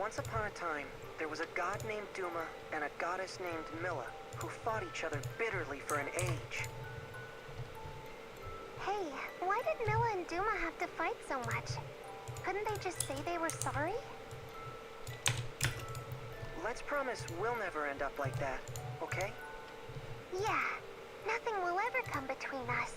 Once upon a time, there was a god named Duma and a goddess named Milla who fought each other bitterly for an age. Hey, why did Milla and Duma have to fight so much? Couldn't they just say they were sorry? Let's promise we'll never end up like that, okay? Yeah, nothing will ever come between us.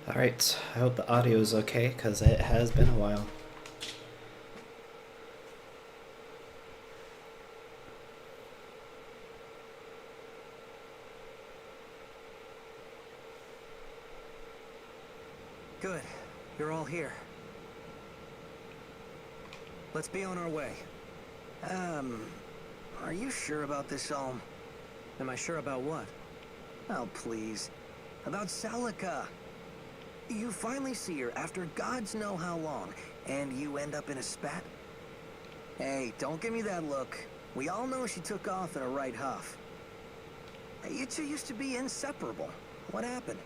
Alright, I hope the audio is okay, because it has been a while. Good. You're all here. Let's be on our way. Are you sure about this, Alm? Am I sure about what? Oh, please. About Celica. You finally see her after gods know how long, and you end up in a spat? Hey, don't give me that look. We all know she took off in a right huff. You two used to be inseparable. What happened?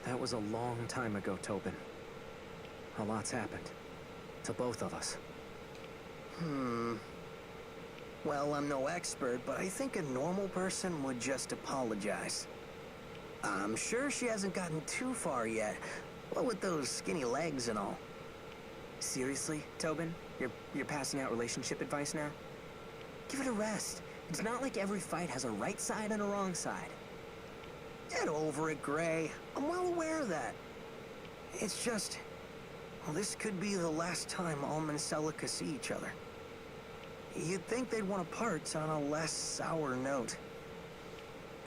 That was a long time ago, Tobin. A lot's happened. To both of us. Well, I'm no expert, but I think a normal person would just apologize. I'm sure she hasn't gotten too far yet. What with those skinny legs and all. Seriously, Tobin? You're passing out relationship advice now? Give it a rest. It's not like every fight has a right side and a wrong side. Get over it, Gray. I'm well aware of that. It's just... well, this could be the last time Alm and Celica see each other. You'd think they'd want to part on a less sour note.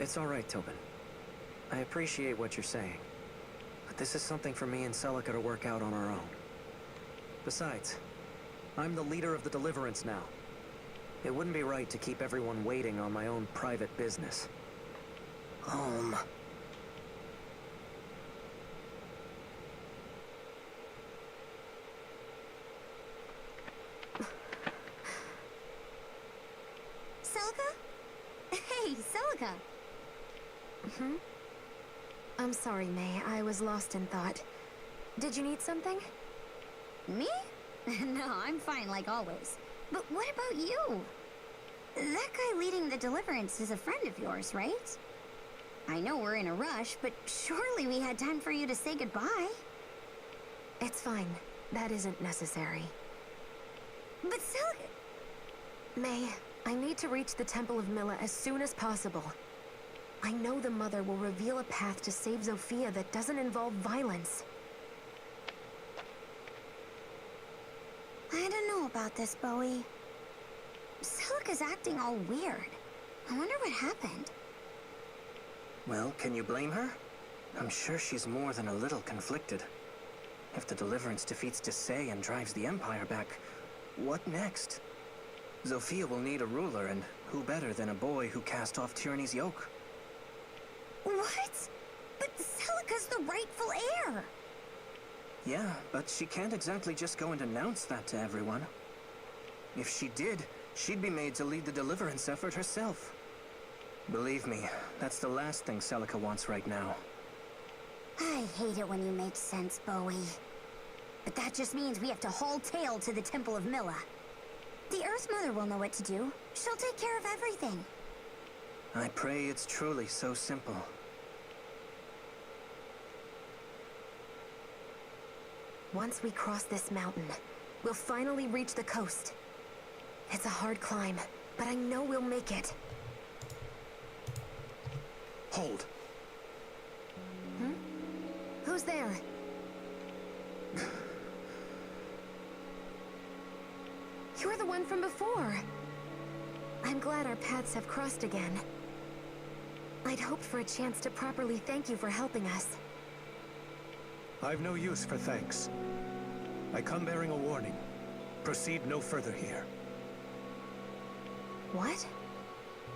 It's all right, Tobin. I appreciate what you're saying. But this is something for me and Celica to work out on our own. Besides, I'm the leader of the Deliverance now. It wouldn't be right to keep everyone waiting on my own private business. Celica? Hey, Celica! I'm sorry, May. I was lost in thought. Did you need something? Me? No, I'm fine like always. But what about you? That guy leading the Deliverance is a friend of yours, right? I know we're in a rush, but surely we had time for you to say goodbye. It's fine. That isn't necessary. But Celica... May, I need to reach the Temple of Milla as soon as possible. I know the Mother will reveal a path to save Zofia that doesn't involve violence. I don't know about this, Bowie. Celica's acting all weird. I wonder what happened. Well, can you blame her? I'm sure she's more than a little conflicted. If the Deliverance defeats Desai and drives the Empire back, what next? Zofia will need a ruler, and who better than a boy who cast off tyranny's yoke? What? But Celica's the rightful heir! Yeah, but she can't exactly just go and announce that to everyone. If she did, she'd be made to lead the Deliverance effort herself. Believe me, that's the last thing Celica wants right now. I hate it when you make sense, Bowie. But that just means we have to haul tail to the Temple of Milla. The Earth Mother will know what to do. She'll take care of everything. I pray it's truly so simple. Once we cross this mountain, we'll finally reach the coast. It's a hard climb, but I know we'll make it. Hold. Who's there? You're the one from before. I'm glad our paths have crossed again. I'd hoped for a chance to properly thank you for helping us. I've no use for thanks. I come bearing a warning. Proceed no further here. What?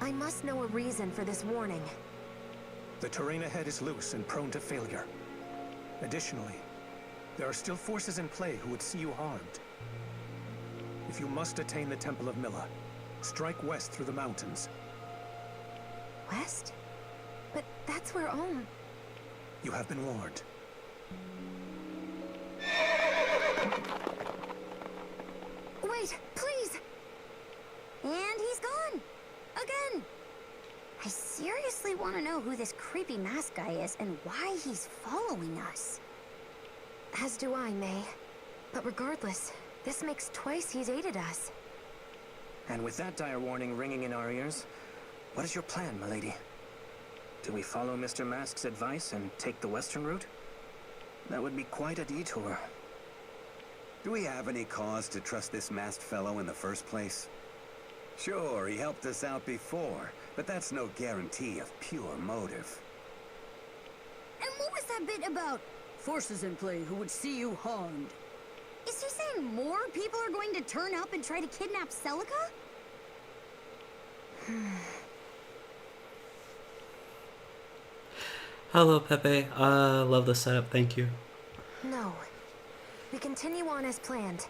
I must know a reason for this warning. The terrain ahead is loose and prone to failure. Additionally, there are still forces in play who would see you harmed. If you must attain the Temple of Milla, strike west through the mountains. West? But that's where Olm... You have been warned. Wait, please! And he's gone! Again! I seriously want to know who this creepy mask guy is and why he's following us. As do I, May. But regardless, this makes twice he's aided us. And with that dire warning ringing in our ears, what is your plan, milady? Do we follow Mr. Mask's advice and take the western route? That would be quite a detour. Do we have any cause to trust this masked fellow in the first place? Sure, he helped us out before, but that's no guarantee of pure motive. And what was that bit about? Forces in play who would see you harmed. Is he saying more people are going to turn up and try to kidnap Celica? Hello, Pepe. Love the setup. Thank you. No. We continue on as planned.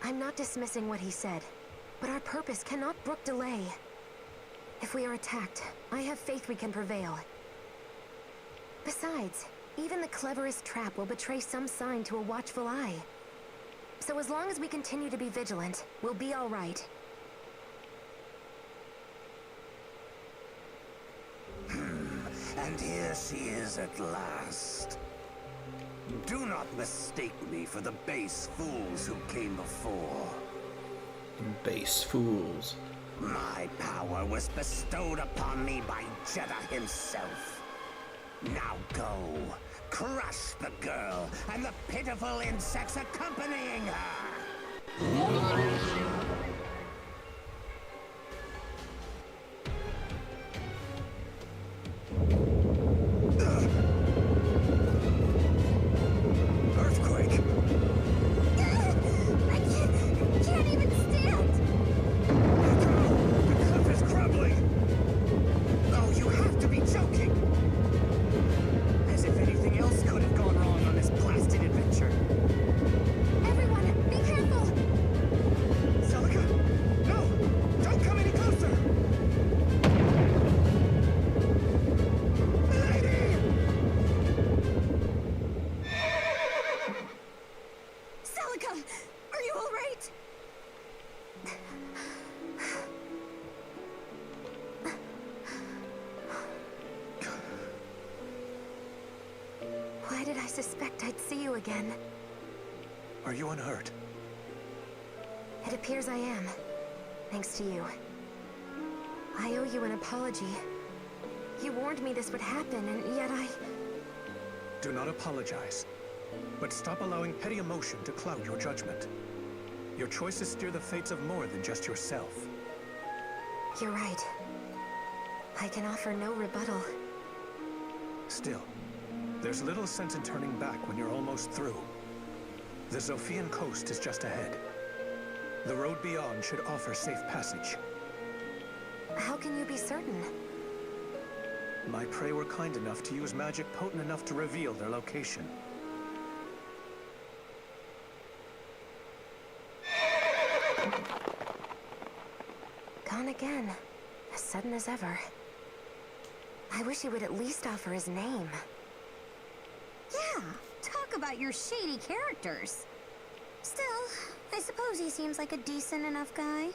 I'm not dismissing what he said, but our purpose cannot brook delay. If we are attacked, I have faith we can prevail. Besides, even the cleverest trap will betray some sign to a watchful eye. So as long as we continue to be vigilant, we'll be all right. And here she is at last. Do not mistake me for the base fools who came before. Base fools. My power was bestowed upon me by Jeddah himself. Now go, crush the girl and the pitiful insects accompanying her! Earthquake! I can't even stand! The cliff is crumbling! Oh, you have to be joking! As if anything else could have gone wrong on this blasted adventure. Everyone, be careful! Celica? No! Don't come any closer! Milady! Celica! Are you alright? Why did I suspect I'd see you again? Are you unhurt? It appears I am, thanks to you. I owe you an apology. You warned me this would happen, and yet I... Do not apologize. But stop allowing petty emotion to cloud your judgment. Your choices steer the fates of more than just yourself. You're right. I can offer no rebuttal. Still, there's little sense in turning back when you're almost through. The Zophian coast is just ahead. The road beyond should offer safe passage. How can you be certain? My prey were kind enough to use magic potent enough to reveal their location. Gone again. As sudden as ever. I wish he would at least offer his name. Yeah, talk about your shady characters. Still, I suppose he seems like a decent enough guy.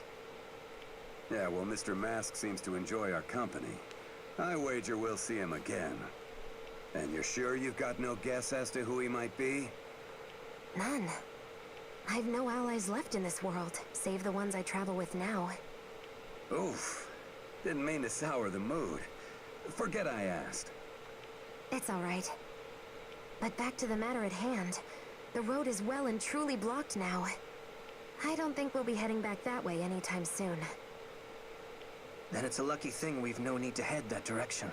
Yeah, well, Mr. Mask seems to enjoy our company. I wager we'll see him again. And you're sure you've got no guess as to who he might be? None. I've no allies left in this world, save the ones I travel with now. Oof. Didn't mean to sour the mood. Forget I asked. It's all right. But back to the matter at hand. The road is well and truly blocked now. I don't think we'll be heading back that way anytime soon. Then it's a lucky thing we've no need to head that direction.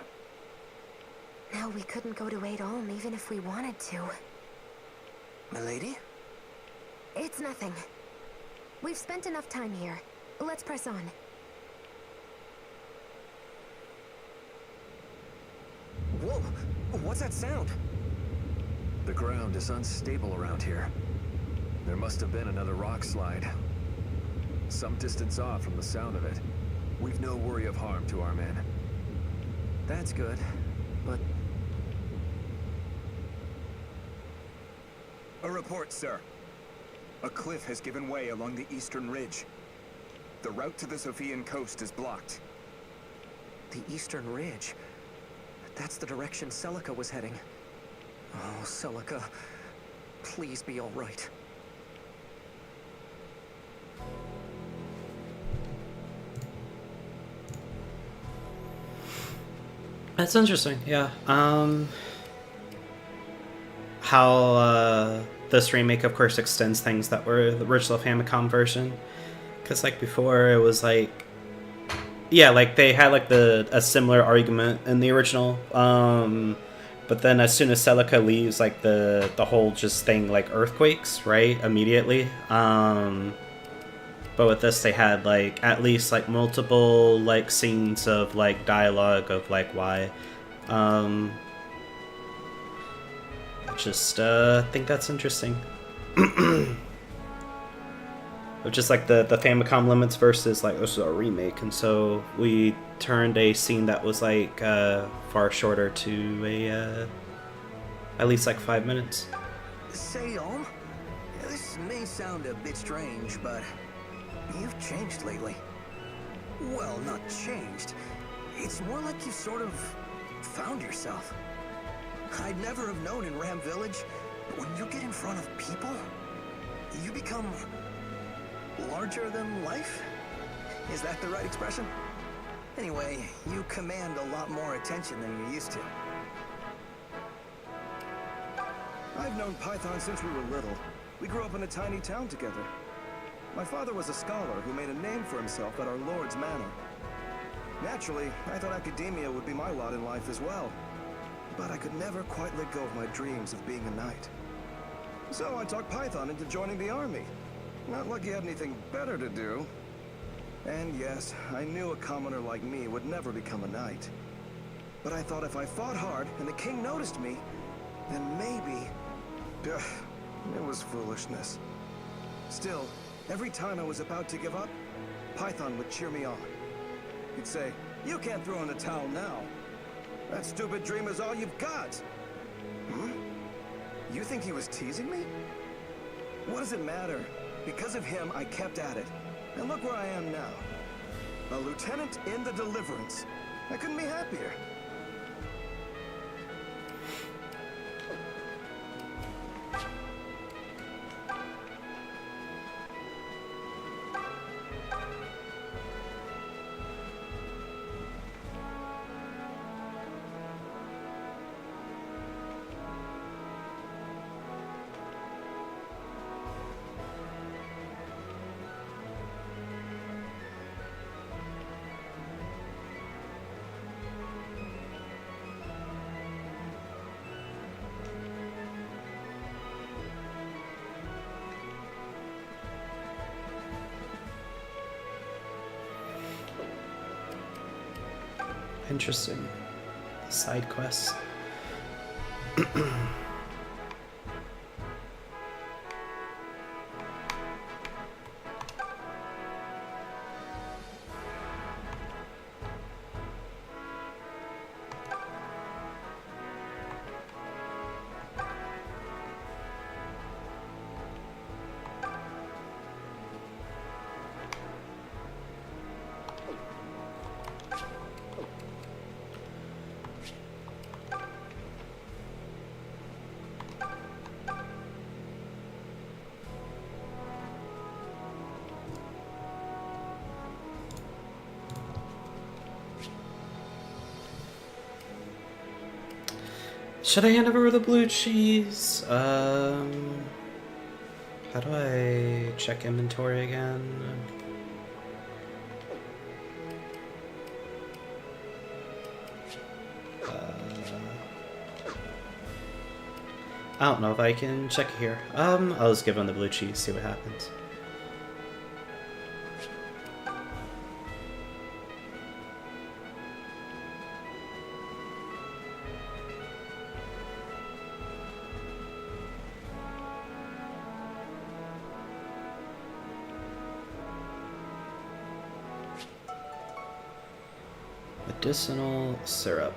No, we couldn't go to Aid Olm even if we wanted to. Milady? It's nothing. We've spent enough time here. Let's press on. Whoa! What's that sound? The ground is unstable around here. There must have been another rock slide. Some distance off from the sound of it. We've no worry of harm to our men. That's good, but... A report, sir. A cliff has given way along the eastern ridge. The route to the Zophian coast is blocked. The eastern ridge? That's the direction Celica was heading. Oh, Celica. Please be all right. That's interesting, yeah. How this remake, of course, extends things that were the original Famicom version. Because, like, before, it was like... Yeah, like, they had, like, a similar argument in the original. But then as soon as Celica leaves, like, the whole just thing, like, earthquakes, right? Immediately. But with this, they had, like, at least, like, multiple, like, scenes of, like, dialogue of, like, why. Just, think that's interesting. Of just, like, the Famicom limits versus, like, this is a remake. And so we turned a scene that was, like, far shorter to a, at least, like, 5 minutes. Say, Olm, this may sound a bit strange, but... you've changed lately. Well, not changed. It's more like you sort of found yourself. I'd never have known in Ram Village, but when you get in front of people, you become larger than life? Is that the right expression? Anyway, you command a lot more attention than you used to. I've known Python since we were little. We grew up in a tiny town together. My father was a scholar who made a name for himself at our Lord's Manor. Naturally, I thought academia would be my lot in life as well. But I could never quite let go of my dreams of being a knight. So I talked Python into joining the army. Not like he had anything better to do. And yes, I knew a commoner like me would never become a knight. But I thought if I fought hard and the king noticed me, then maybe... it was foolishness. Still, every time I was about to give up, Python would cheer me on. He'd say, "You can't throw in the towel now. That stupid dream is all you've got." Hmm? You think he was teasing me? What does it matter? Because of him, I kept at it. And look where I am now. A lieutenant in the Deliverance. I couldn't be happier. interesting. Side quests. Should I hand over the blue cheese? How do I check inventory again? I don't know if I can check it here. I'll just give him the blue cheese, see what happens. Medicinal syrup.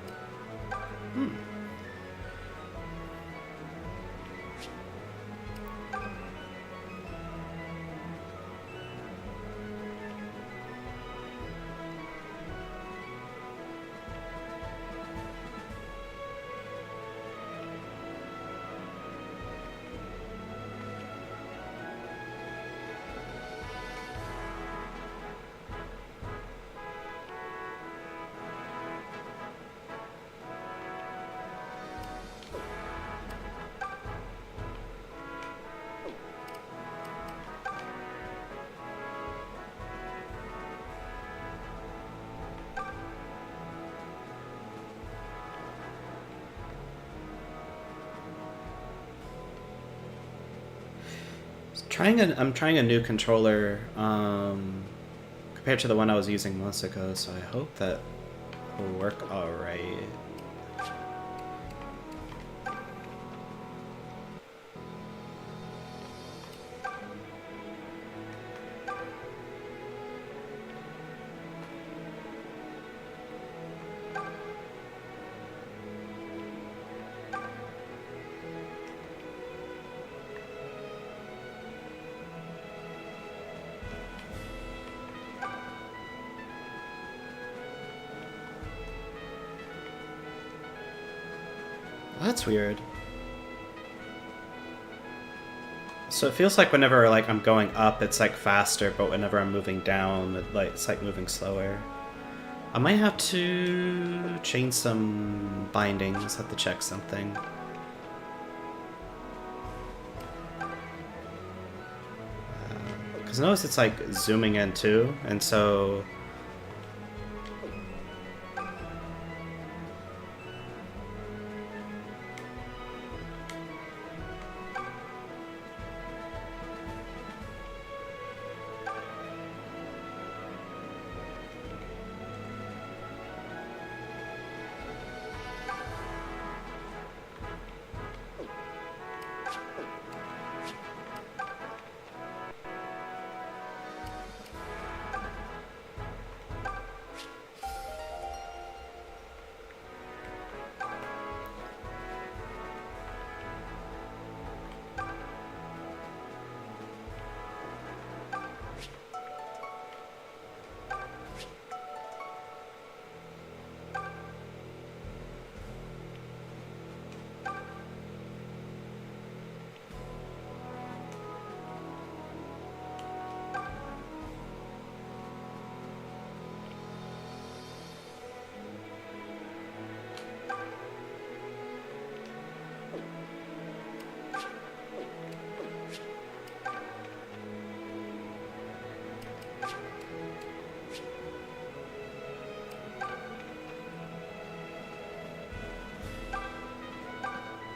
I'm trying a new controller compared to the one I was using months ago, so I hope that will work alright. That's weird. So it feels like whenever like I'm going up, it's like faster, but whenever I'm moving down, it's like moving slower. I might have to change some bindings. Have to check something. Because notice it's like zooming in too, and so.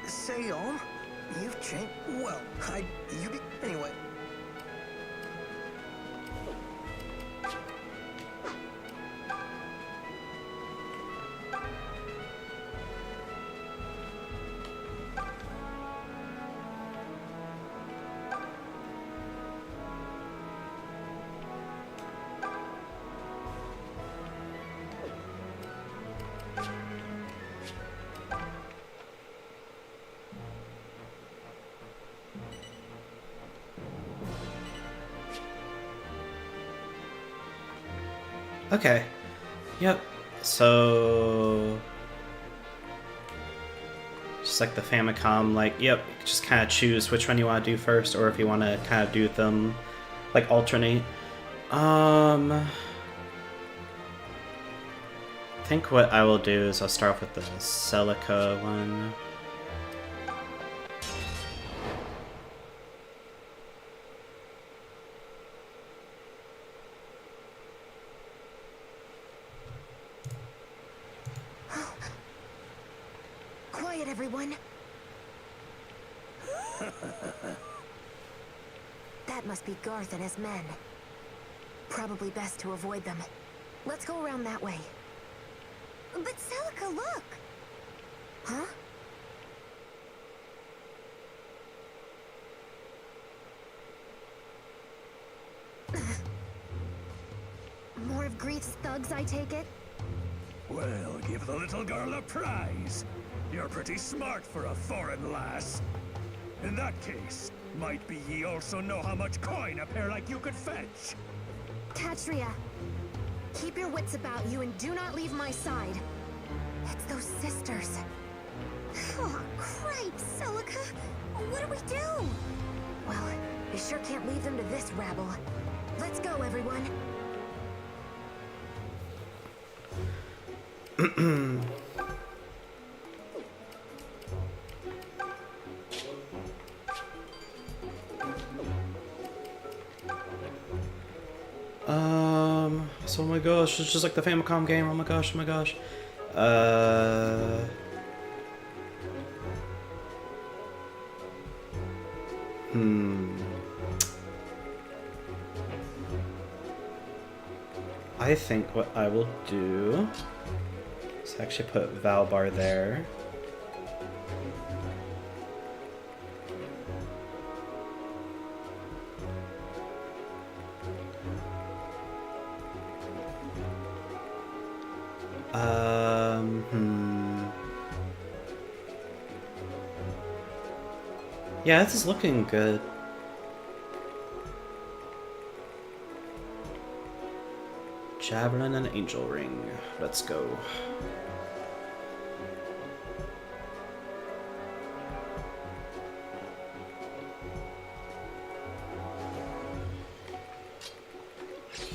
Seol, you've changed. Well, anyway. Okay. Yep. So just like the Famicom, like, yep, just kind of choose which one you want to do first, or if you want to kind of do them like alternate. I think what I will do is I'll start off with the Celica one. Quiet, everyone. That must be Garth and his men. Probably best to avoid them. Let's go around that way. But Celica, look! Huh? More of Grief's thugs, I take it? Well, give the little girl a prize. You're pretty smart for a foreign lass. In that case, might be ye also know how much coin a pair like you could fetch. Katria, keep your wits about you and do not leave my side. It's those sisters. Oh, cripes, Celica! What do we do? Well, we sure can't leave them to this rabble. Let's go, everyone. So oh my gosh, it's just like the Famicom game. Oh my gosh, oh my gosh. I think what I will do is actually put Valbar there. Yeah, this is looking good. Javelin and Angel Ring. Let's go.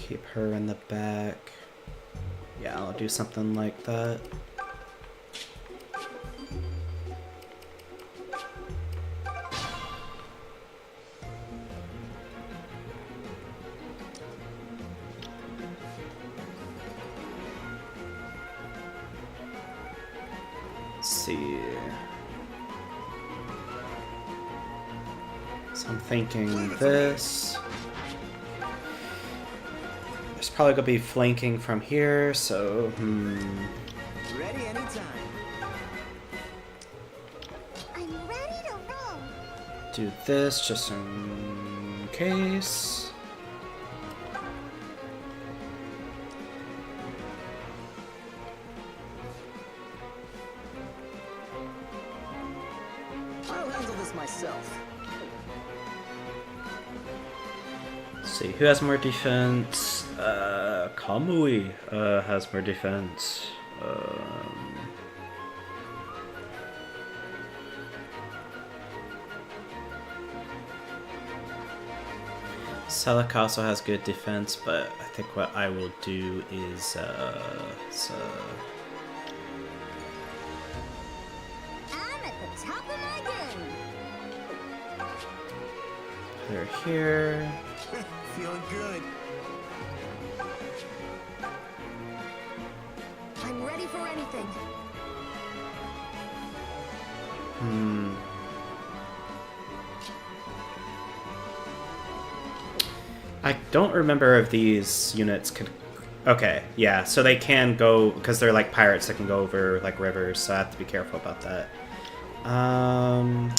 Keep her in the back. Yeah, I'll do something like that. See. So I'm thinking this. There's probably gonna be flanking from here, so Ready anytime. I'm ready to roll. do this just in case. I'll handle this myself. Let's see, who has more defense? Kamui has more defense. Celica also has good defense, but I think what I will do is I'm at the top of my game. they're here. Feeling good. I'm ready for anything. I don't remember if these units could... Okay, yeah, so they can go, because they're like pirates that can go over like rivers, so I have to be careful about that. I'll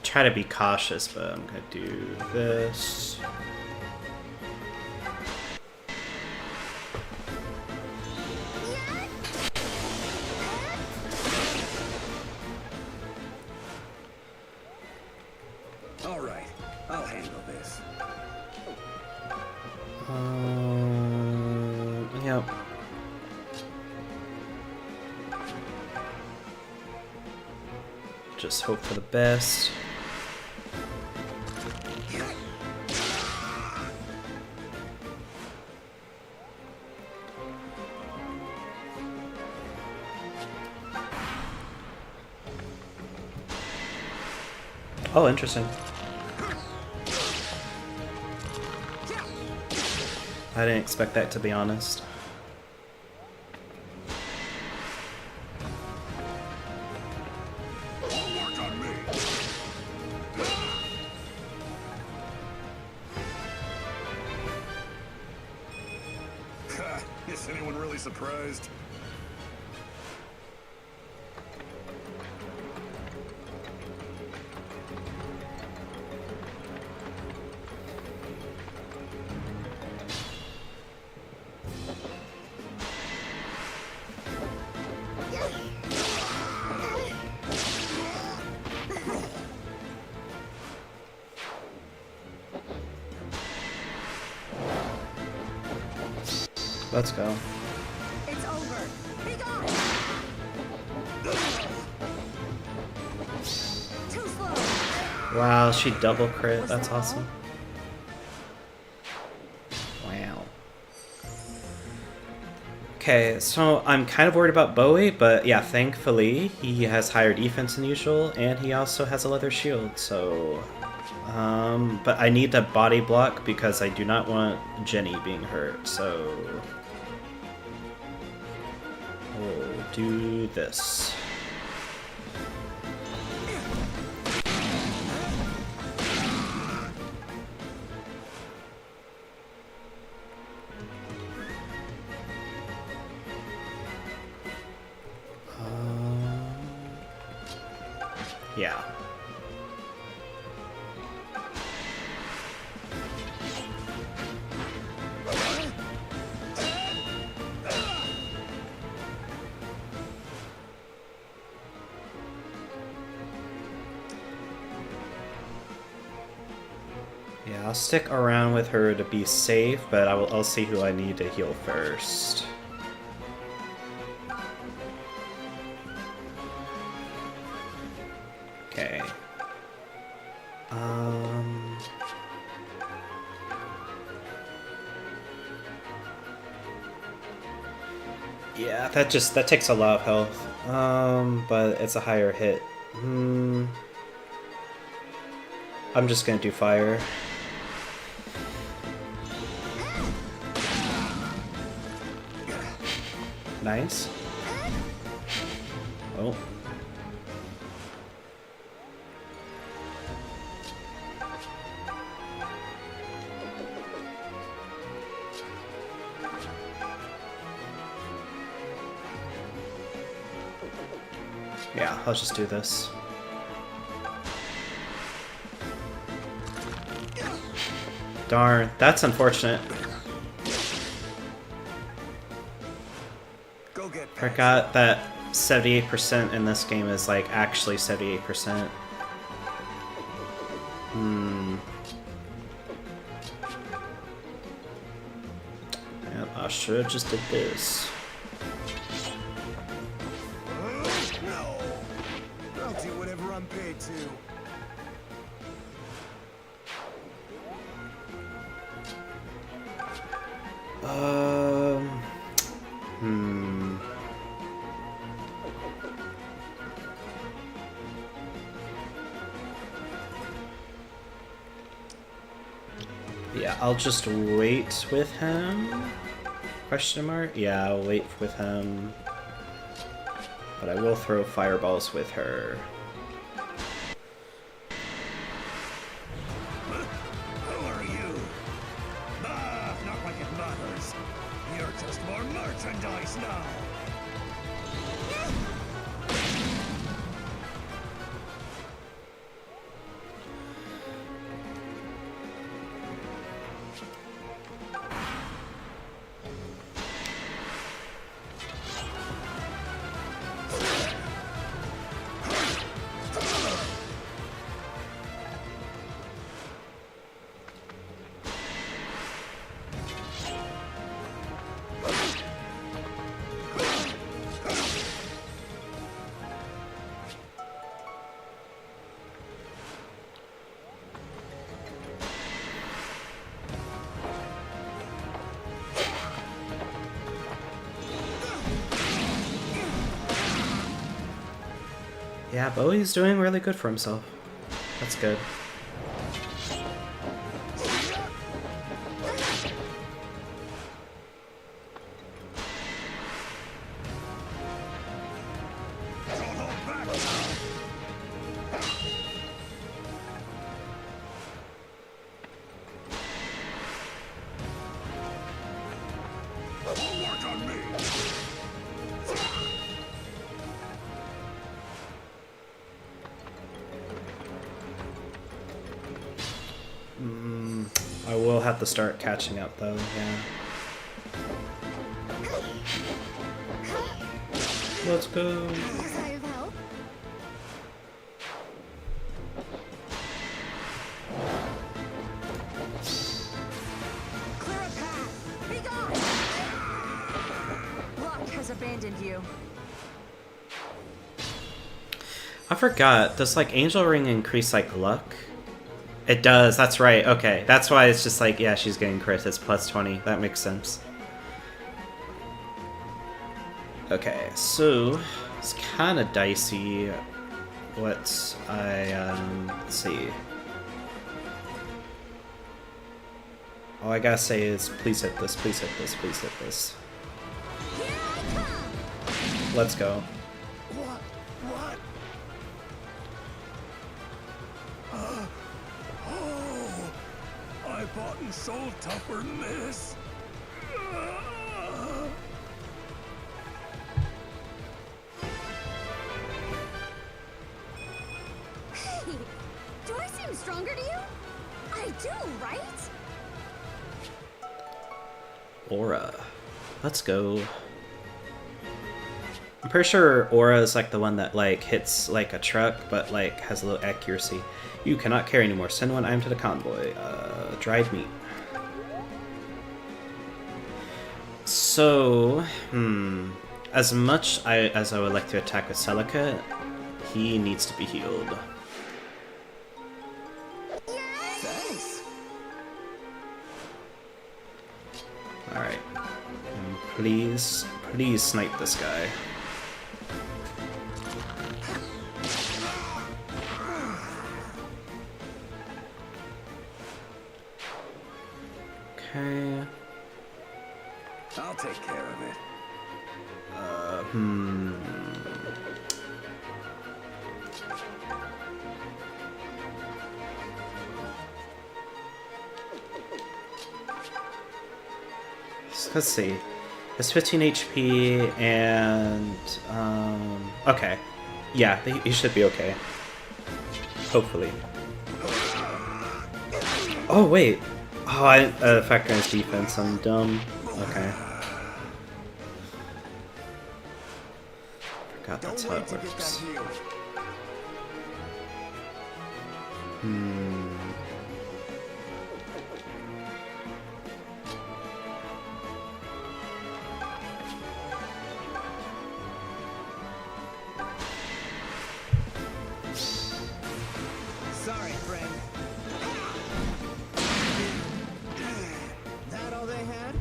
try to be cautious, but I'm gonna do this. Just hope for the best. Oh, interesting. I didn't expect that, to be honest. Is anyone really surprised? Let's go. It's over. Be gone. Too slow. Wow, she double crit. That's awesome. Wow. Okay, so I'm kind of worried about Bowie, but yeah, thankfully he has higher defense than usual, and he also has a leather shield, so... but I need to body block because I do not want Jenny being hurt, so... We'll do this. Yeah. Yeah, I'll stick around with her to be safe, but I'll see who I need to heal first. Okay. Yeah, that takes a lot of health. But it's a higher hit. I'm just gonna do fire. Nice. Oh. Yeah, I'll just do this. Darn, that's unfortunate. Forgot that 78% in this game is like actually 78%. And I should have just did this. No! I'll do whatever I'm paid to. Yeah, I'll just wait with him. Question mark? Yeah, I'll wait with him. But I will throw fireballs with her. Who are you? Ah, not like it matters. You're just more merchandise now. Yeah, Bowie's doing really good for himself. That's good. I will have to start catching up though, yeah. Let's go. Sign of help? Clear a path. Be gone. Rock has abandoned you. I forgot, does like Angel Ring increase like luck? It does, that's right, okay. That's why it's just like, yeah, she's getting crit, it's plus 20. That makes sense. Okay, so it's kind of dicey what let's see. All I gotta say is please hit this, please hit this, please hit this. Let's go. What? Oh, I bought and sold tougher than this. Hey, do I seem stronger to you? I do, right? Aura. Let's go. I'm pretty sure Aura is like the one that like hits like a truck but like has a little accuracy. You cannot carry anymore. Send one item to the convoy. Dried meat. So, as much as I would like to attack with Celica, he needs to be healed. Thanks. Alright. And please snipe this guy. Okay. I'll take care of it. Let's see. It's 15 HP and okay. Yeah, he should be okay. Hopefully. Oh wait. Oh, I didn't factor in his defense. I'm dumb. Okay. Forgot that's how it works. Sorry, friend. That all they had?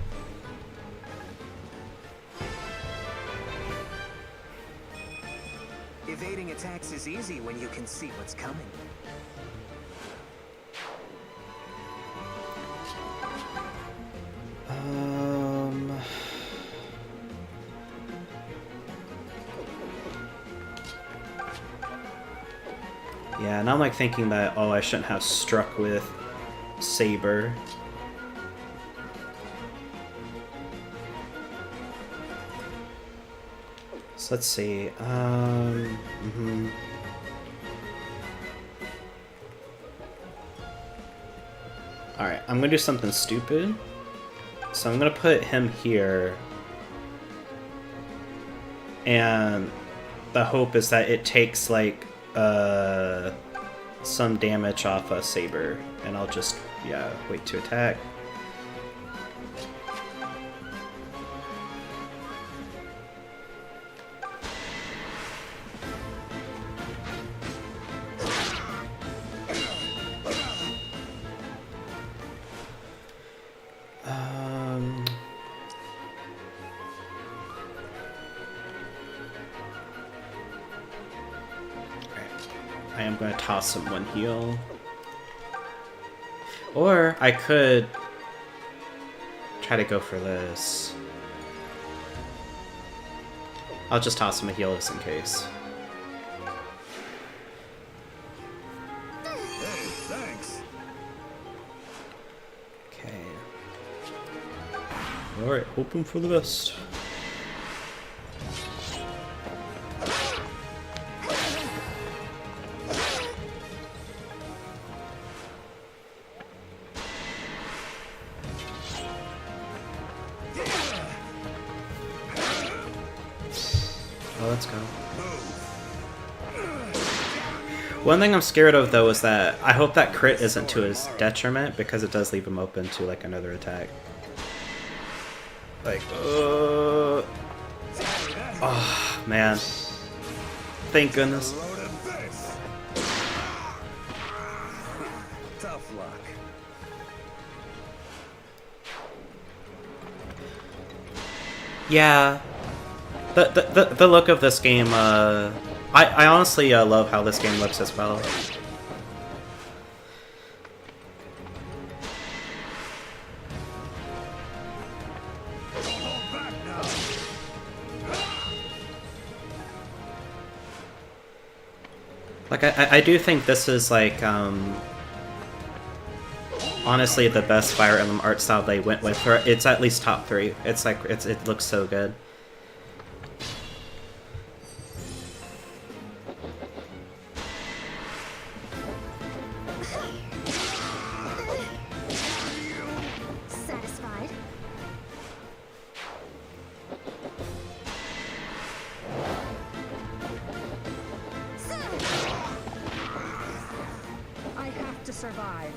Evading attacks is easy when you can see what's coming. Yeah, now I'm like thinking that, oh, I shouldn't have struck with Saber. So let's see. Alright, I'm gonna do something stupid. So I'm gonna put him here. And the hope is that it takes like some damage off a Saber, and I'll just, yeah, wait to attack. I am going to toss him one heal. Or I could try to go for this. I'll just toss him a heal just in case. Hey, thanks. Okay. Alright, hoping for the best. Oh, let's go. One thing I'm scared of though is that I hope that crit isn't to his detriment because it does leave him open to like another attack. Like, oh man. Thank goodness. Tough luck. Yeah. The look of this game, I honestly love how this game looks as well. Like, I do think this is, like, honestly the best Fire Emblem art style they went with. Or it's at least top 3. It's like, it looks so good. Satisfied? I have to survive.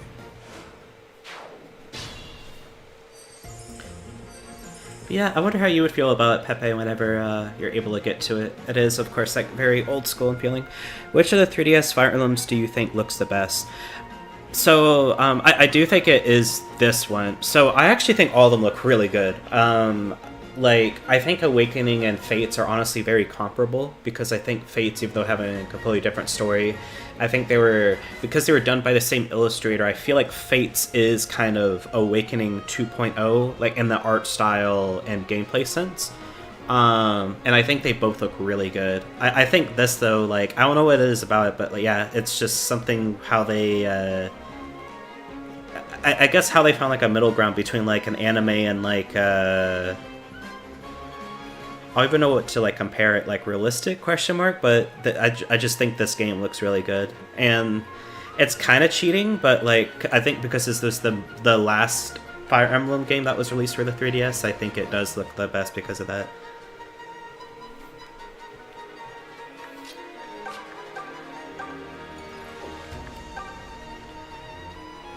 Yeah, I wonder how you would feel about Pepe whenever you're able to get to it. It is, of course, like very old school and feeling. Which of the 3DS Fire Emblems do you think looks the best? So, I do think it is this one. So, I actually think all of them look really good. Like, I think Awakening and Fates are honestly very comparable, because I think Fates, even though having a completely different story, I think because they were done by the same illustrator, I feel like Fates is kind of Awakening 2.0, like in the art style and gameplay sense. And I think they both look really good. I think this, though, like, I don't know what it is about it, but like, yeah, it's just something how they, I guess how they found like a middle ground between like an anime and like, I don't even know what to like compare it, like realistic question mark, but I just think this game looks really good. And it's kind of cheating, but like I think because this is the last Fire Emblem game that was released for the 3DS, I think it does look the best because of that.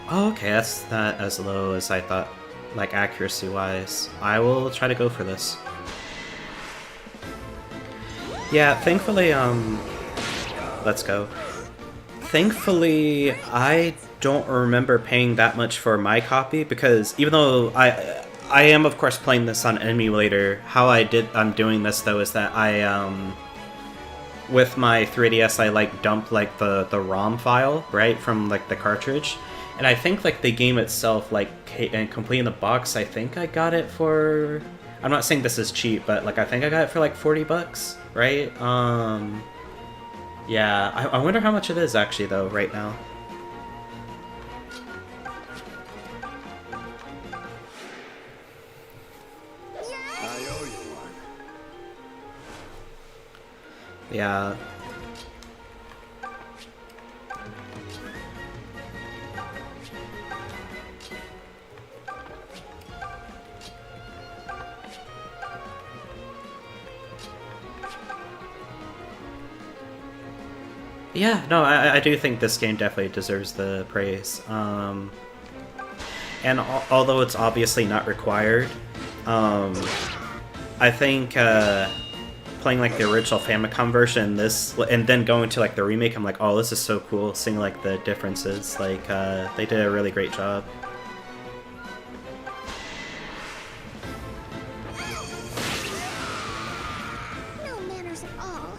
Oh, okay, that's not as low as I thought, like accuracy wise. I will try to go for this. Yeah, thankfully, let's go. Thankfully, I don't remember paying that much for my copy, because even though I am, of course, playing this on emulator, how I'm doing this, though, is that with my 3DS, I, like, dumped, like, the ROM file, right, from, like, the cartridge. And I think, like, the game itself, like, and complete in the box, I think I got it for... I'm not saying this is cheap, but, like, I think I got it for, like, $40, right? Yeah, I wonder how much it is, actually, though, right now. I owe you one. Yeah. Yeah, no, I do think this game definitely deserves the praise. And although it's obviously not required, I think playing like the original Famicom version, and then going to like the remake, I'm like, oh, this is so cool, seeing like the differences. Like they did a really great job. No manners at all.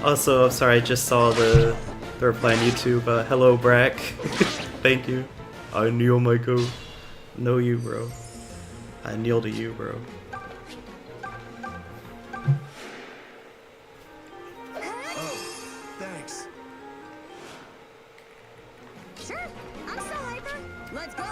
Also, I'm sorry, I just saw the reply on YouTube. Hello, Brack. Thank you. I kneel my go. Know you, bro. I kneel to you, bro. Thanks. Sure, I'm still hyper. Let's go.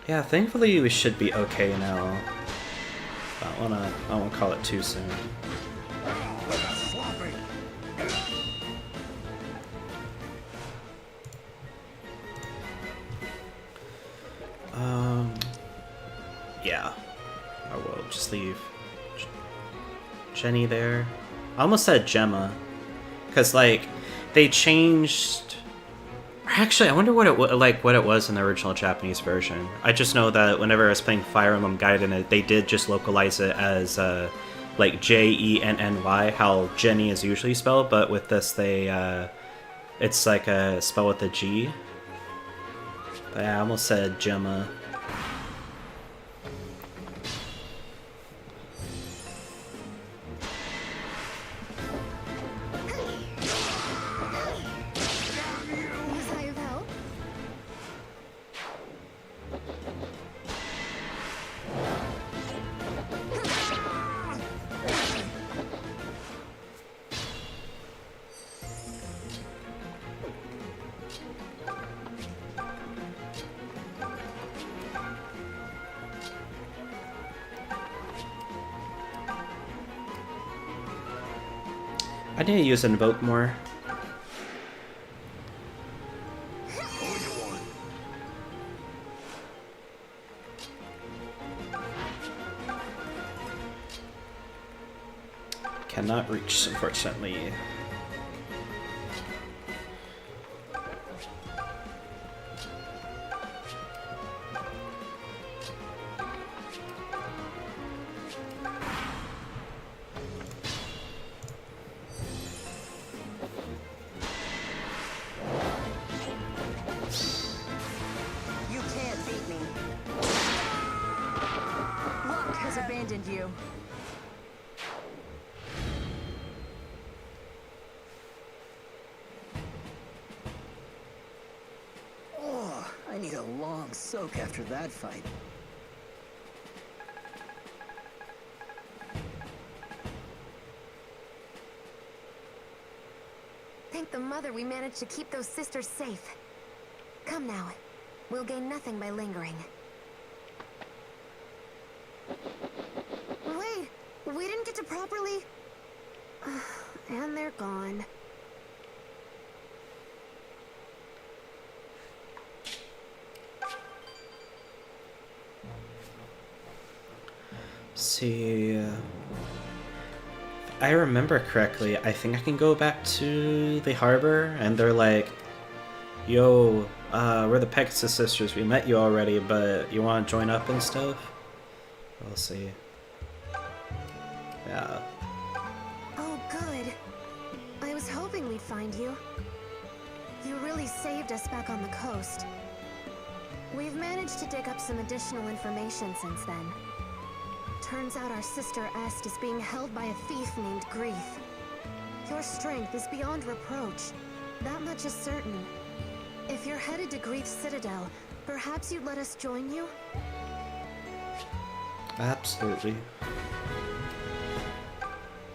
Yeah, thankfully we should be okay now. I won't call it too soon. Yeah. I will just leave Jenny there. I almost said Gemma. Because, like, they changed... Actually, I wonder what it was in the original Japanese version. I just know that whenever I was playing Fire Emblem Gaiden, they did just localize it as like Jenny, how Jenny is usually spelled, but with this it's like a spell with a G. But yeah, I almost said Gemma. I need to use Invoke more. Cannot reach, unfortunately. You can't beat me. Luck has abandoned you. Oh, I need a long soak after that fight. Thank the mother we managed to keep those sisters safe. Come now. We'll gain nothing by lingering. Wait! We didn't get to properly... And they're gone. See, if I remember correctly, I think I can go back to the harbor, and they're like, yo, we're the Pegasus sisters, we met you already, but you want to join up and stuff? We'll see. Yeah. Oh, good. I was hoping we'd find you. You really saved us back on the coast. We've managed to dig up some additional information since then. Turns out our sister Est is being held by a thief named Grief. Your strength is beyond reproach. That much is certain. If you're headed to Grief's Citadel, perhaps you'd let us join you? Absolutely.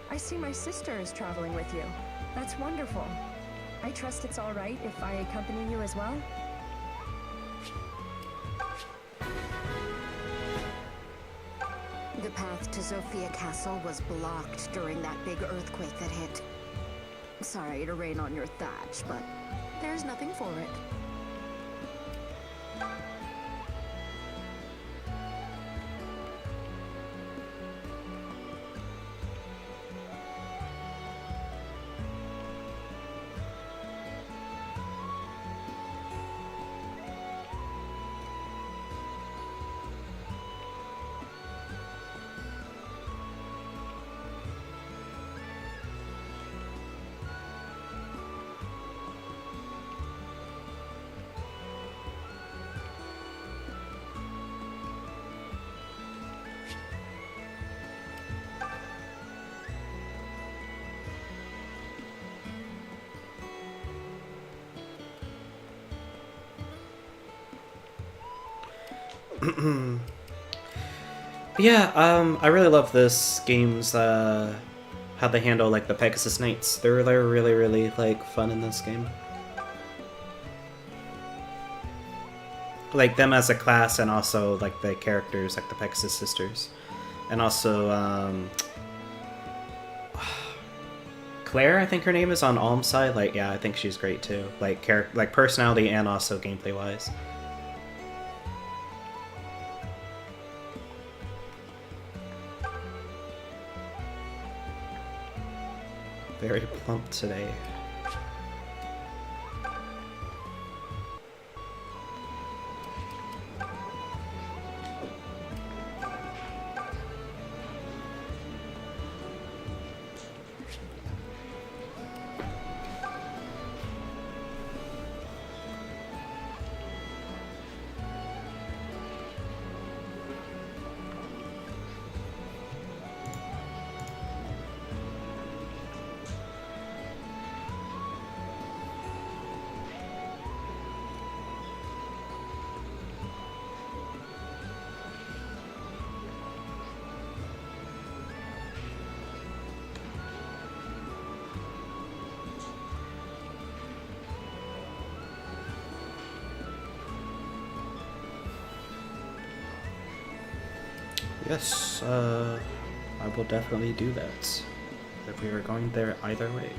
I see my sister is traveling with you. That's wonderful. I trust it's all right if I accompany you as well? The path to Zofia Castle was blocked during that big earthquake that hit. Sorry to rain on your thatch, but there's nothing for it. Yeah, I really love this game's how they handle like the Pegasus Knights. They're really like fun in this game. Like them as a class, and also like the characters, like the Pegasus sisters, and also Claire, I think her name is on Alm's side. Like, yeah, I think she's great too. Like personality and also gameplay wise. Very plump today. Yes, I will definitely do that. If we were going there either way.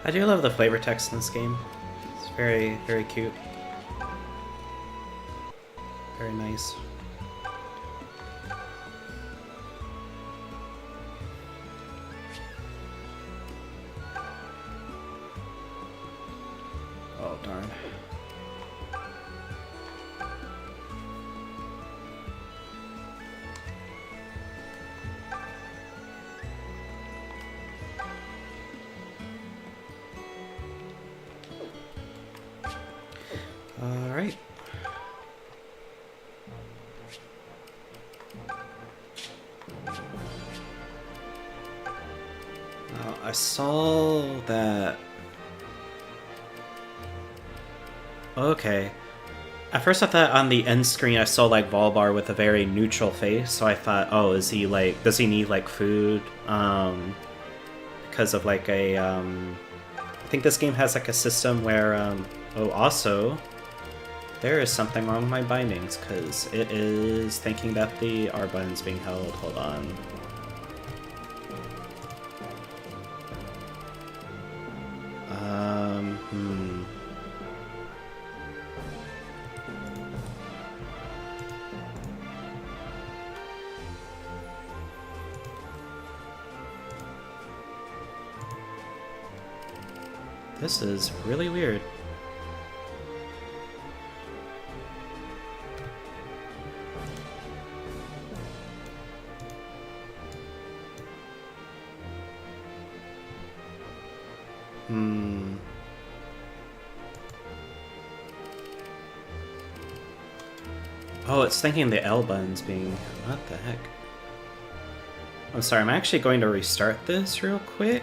I do love the flavor text in this game. It's very, very cute. Very nice. Oh, darn. All right. I saw that. Okay. At first I thought on the end screen I saw like Volbar with a very neutral face, so I thought, oh, is he like, does he need like food? Because of like a, I think this game has like a system where, oh, also, there is something wrong with my bindings, because it is thinking that the R button's being held. Hold on. This is really weird. Oh, it's thinking the L button's being... What the heck? I'm sorry, I'm actually going to restart this real quick,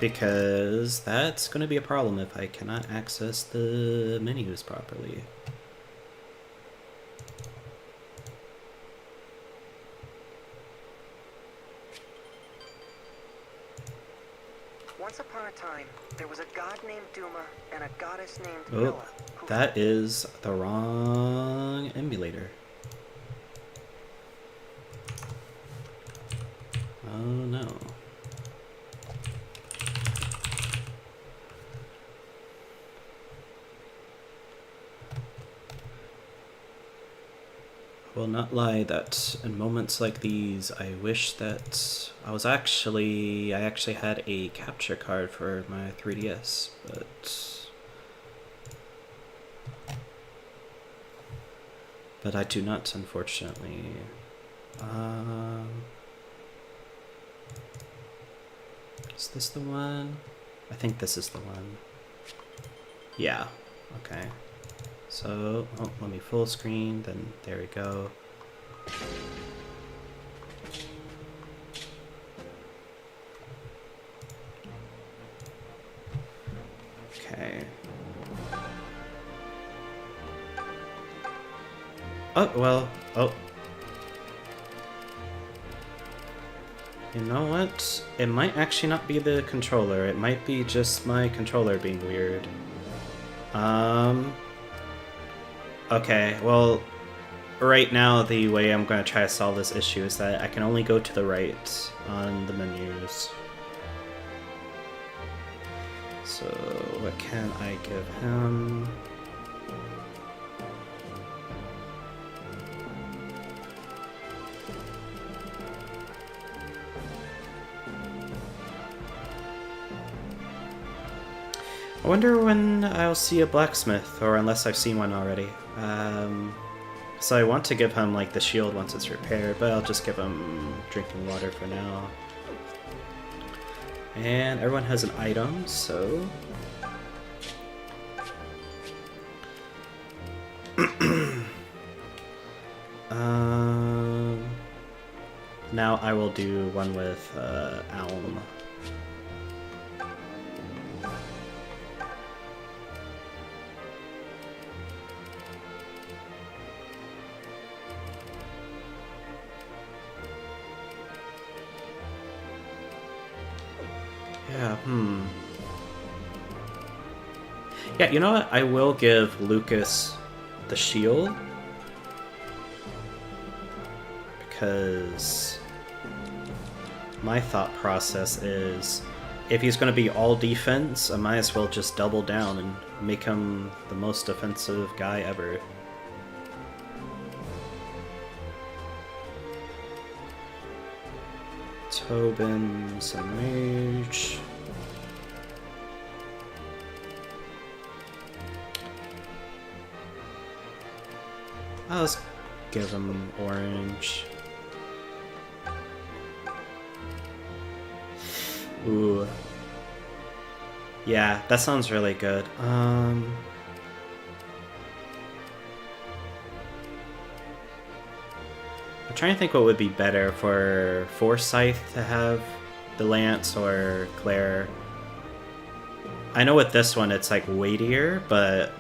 because that's going to be a problem if I cannot access the menus properly. Once upon a time, there was a god named Duma and a goddess named Oh, Milla. that is the wrong emulator. Oh no. I will not lie that in moments like these, I wish that I actually had a capture card for my 3DS, but I do not, unfortunately. Is this the one? I think this is the one. Yeah, okay. So, oh, let me full screen, then there we go. Okay. Oh, well, oh. You know what? It might actually not be the controller. It might be just my controller being weird. Okay, well, right now the way I'm going to try to solve this issue is that I can only go to the right on the menus. So, what can I give him? I wonder when I'll see a blacksmith, or unless I've seen one already. So I want to give him like the shield once it's repaired, but I'll just give him drinking water for now. And everyone has an item, so... Now I will do one with Alm. Yeah, Yeah, you know what? I will give Lucas the shield. Because my thought process is, if he's going to be all defense, I might as well just double down and make him the most defensive guy ever. Tobin, some mage. I'll just give him orange. Ooh. Yeah, that sounds really good. I'm trying to think what would be better for Forsyth to have the lance or Claire. I know with this one it's like weightier, but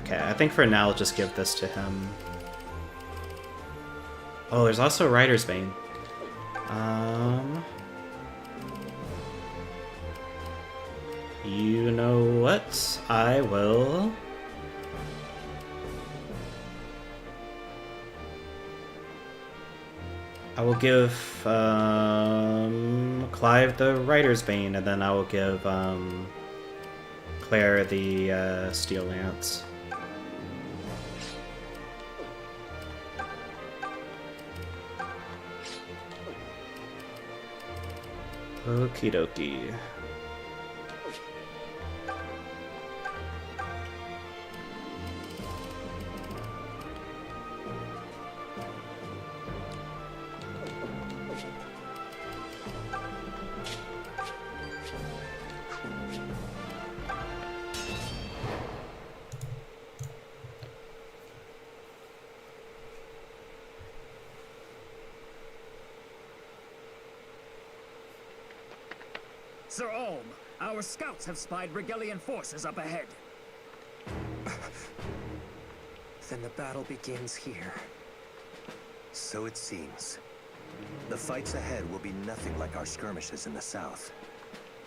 okay, I think for now I'll just give this to him. Oh, there's also Rider's Bane. You know what? I will... give Clive the Rider's Bane, and then I will give Claire the Steel Lance. Okie dokie. Sir Olm, our scouts have spied Regalian forces up ahead. Then the battle begins here. So it seems. The fights ahead will be nothing like our skirmishes in the south.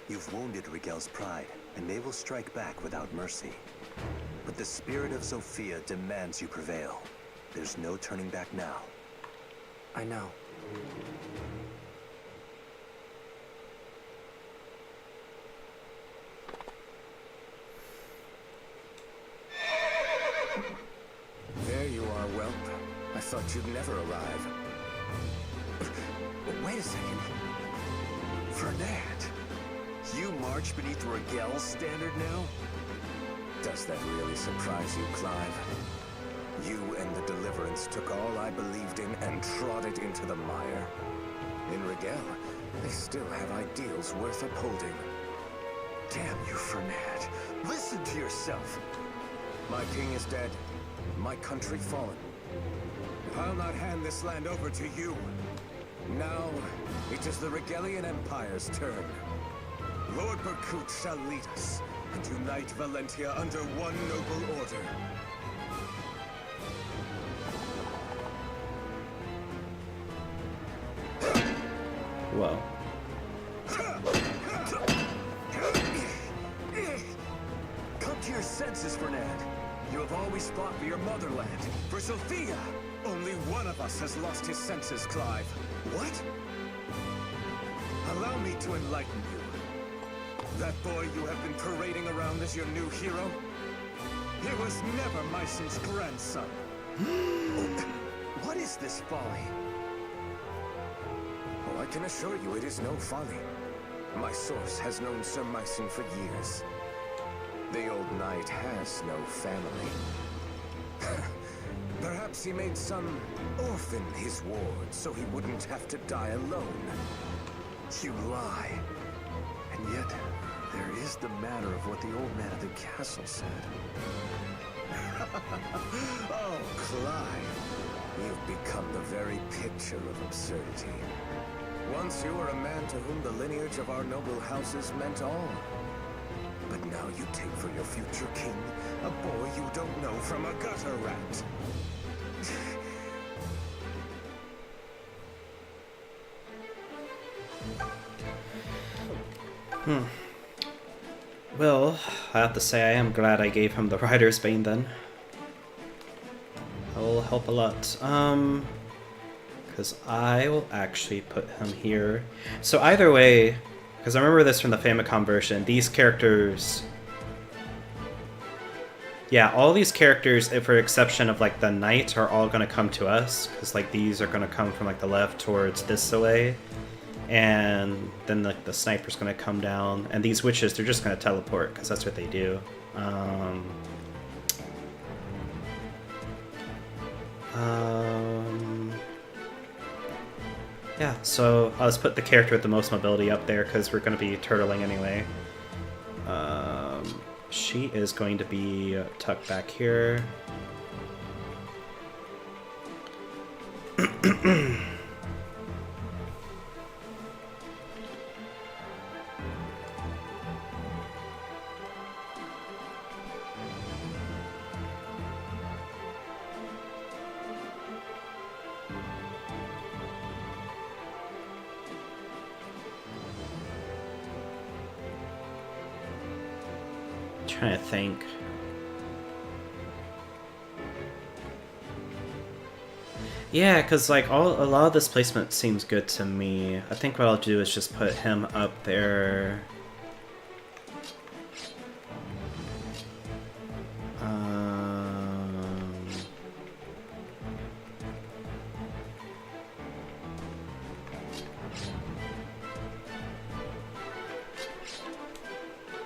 You've wounded Rigel's pride, and they will strike back without mercy. But the spirit of Zofia demands you prevail. There's no turning back now. I know. There you are, whelp. I thought you'd never arrive. Wait a second. Fernand, you march beneath Rigel's standard now? Does that really surprise you, Clive? You and the Deliverance took all I believed in and trod it into the mire. In Rigel, they still have ideals worth upholding. Damn you, Fernand. Listen to yourself. My king is dead. My country fallen. I'll not hand this land over to you. Now, it is the Rigelian Empire's turn. Lord Berkut shall lead us and unite Valentia under one noble order. Whoa. Come to your senses, Fernand. You have always fought for your motherland, for Zofia. Only one of us has lost his senses, Clive. What? Allow me to enlighten you. That boy you have been parading around as your new hero? He was never Myson's grandson. What is this folly? Oh, I can assure you it is no folly. My source has known Sir Myson for years. The old knight has no family. Perhaps he made some orphan his ward so he wouldn't have to die alone. You lie. And yet, there is the matter of what the old man at the castle said. Oh, Clive. You've become the very picture of absurdity. Once you were a man to whom the lineage of our noble houses meant all. But now you take for your future king a boy you don't know from a gutter rat. Well, I have to say I am glad I gave him the Rider's Bane then. That will help a lot. Because I will actually put him here. So either way, because I remember this from the Famicom version, these characters... Yeah, all these characters, for exception of like the knight, are all going to come to us. Because like these are going to come from like the left towards this way. And then like the sniper's going to come down. And these witches, they're just going to teleport because that's what they do. Yeah, so I'll just put the character with the most mobility up there because we're going to be turtling anyway. She is going to be tucked back here. Trying to think. Yeah, because like a lot of this placement seems good to me. I think what I'll do is just put him up there.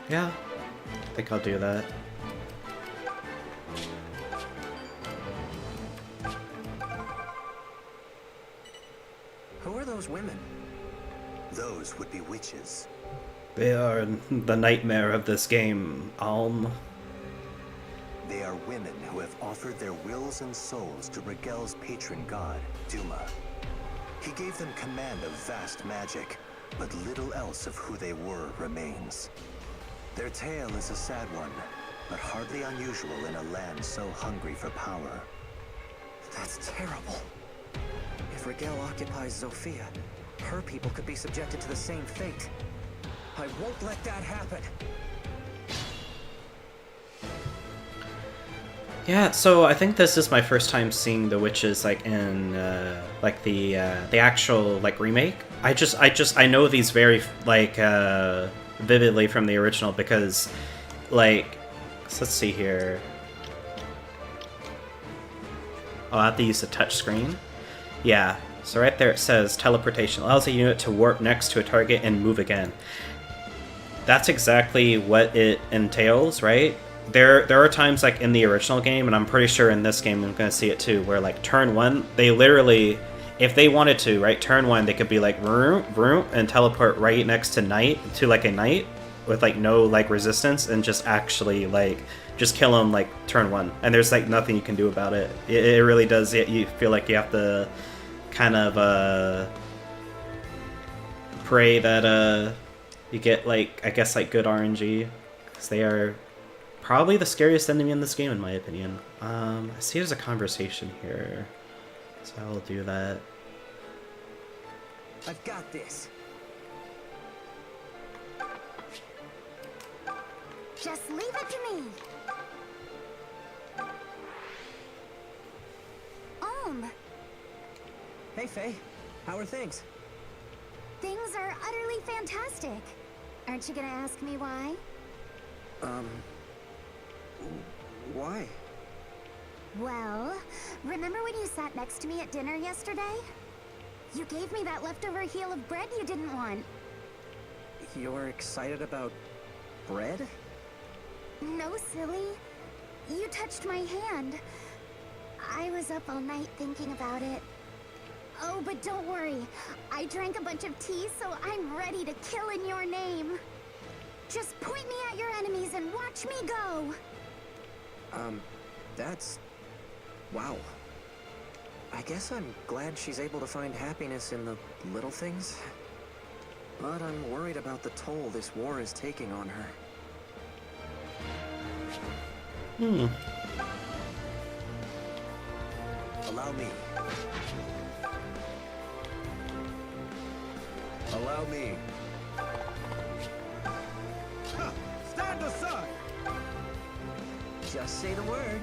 Yeah. I think I'll do that. Who are those women? Those would be witches. They are the nightmare of this game, Alm. They are women who have offered their wills and souls to Rigel's patron god, Duma. He gave them command of vast magic, but little else of who they were remains. Their tale is a sad one, but hardly unusual in a land so hungry for power. That's terrible. If Rigel occupies Zofia, her people could be subjected to the same fate. I won't let that happen. Yeah, so I think this is my first time seeing the witches like in like the actual like remake. I know these very like vividly from the original because like so let's see here. Oh, I have to use the touch screen. Yeah, so right there it says teleportation allows a unit to warp next to a target and move again. That's exactly what it entails, right? There are times like in the original game, and I'm pretty sure in this game I'm gonna see it too, where like turn one, they literally, if they wanted to, right, turn one, they could be like vroom, vroom, and teleport right next to knight, to like a knight with like no like resistance, and just actually like just kill them like turn one, and there's like nothing you can do about it. It really does. You feel like you have to kind of pray that you get like, I guess, like good RNG, because they are probably the scariest enemy in this game, in my opinion. I see there's a conversation here, so I will do that. I've got this. Just leave it to me. Hey, Faye. How are things? Things are utterly fantastic. Aren't you gonna ask me why? Why? Well, remember when you sat next to me at dinner yesterday? You gave me that leftover heel of bread you didn't want. You're excited about bread? No, silly. You touched my hand. I was up all night thinking about it. Oh, but don't worry. I drank a bunch of tea, so I'm ready to kill in your name. Just point me at your enemies and watch me go. That's... wow. I guess I'm glad she's able to find happiness in the little things. But I'm worried about the toll this war is taking on her. Allow me. Allow me. Ha! Stand aside! Just say the word.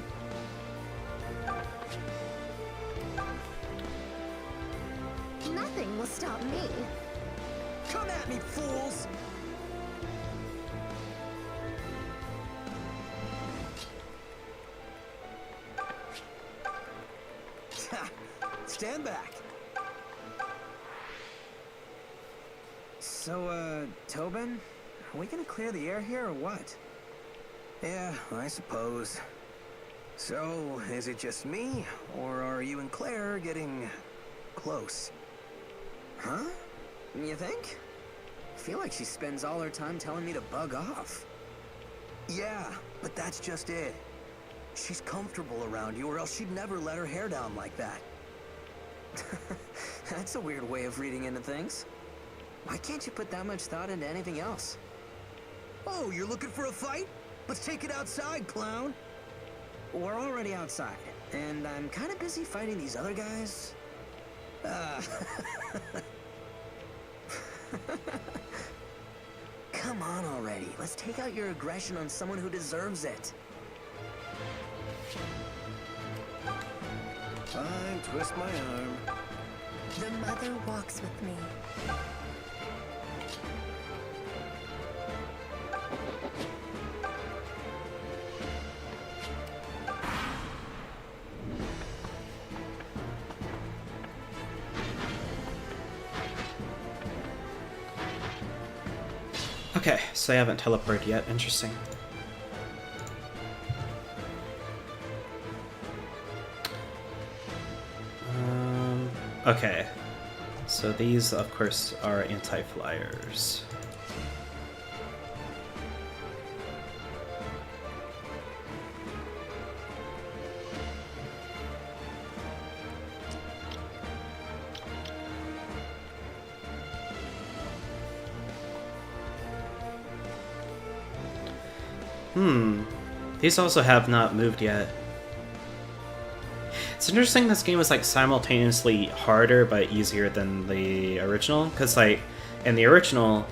Nothing will stop me. Come at me, fools! Stand back. So, Tobin, are we gonna clear the air here or what? Yeah, I suppose. So, is it just me, or are you and Claire getting close? Huh? You think? I feel like she spends all her time telling me to bug off. Yeah, but that's just it. She's comfortable around you, or else she'd never let her hair down like that. That's a weird way of reading into things. Why can't you put that much thought into anything else? Oh, you're looking for a fight? Let's take it outside, clown. We're already outside, and I'm kind of busy fighting these other guys. Come on already. Let's take out your aggression on someone who deserves it. Fine, twist my arm. The mother walks with me. Okay, so they haven't teleported yet. Interesting. Okay, so these, of course, are anti-flyers. These also have not moved yet. It's interesting this game is like simultaneously harder but easier than the original, because like in the original,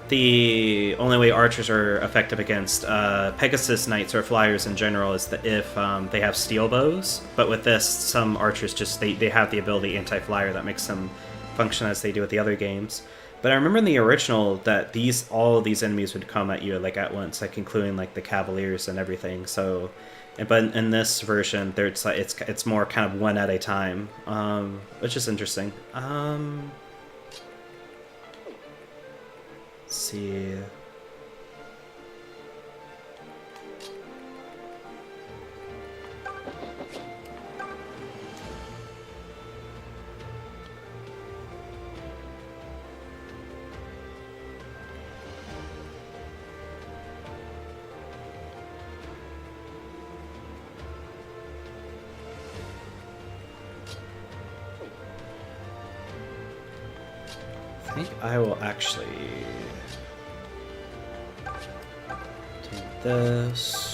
the only way archers are effective against Pegasus Knights or flyers in general is that if they have steel bows, but with this, some archers just, they have the ability anti-flyer that makes them function as they do with the other games. But I remember in the original that all of these enemies would come at you like at once, like including like the Cavaliers and everything. So, but in this version, there's like it's more kind of one at a time, which is interesting. Let's see. I think I will actually do this.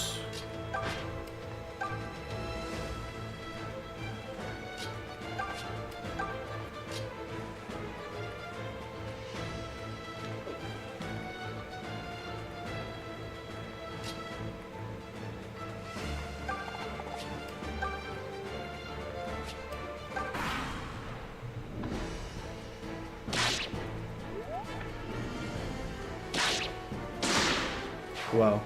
Wow.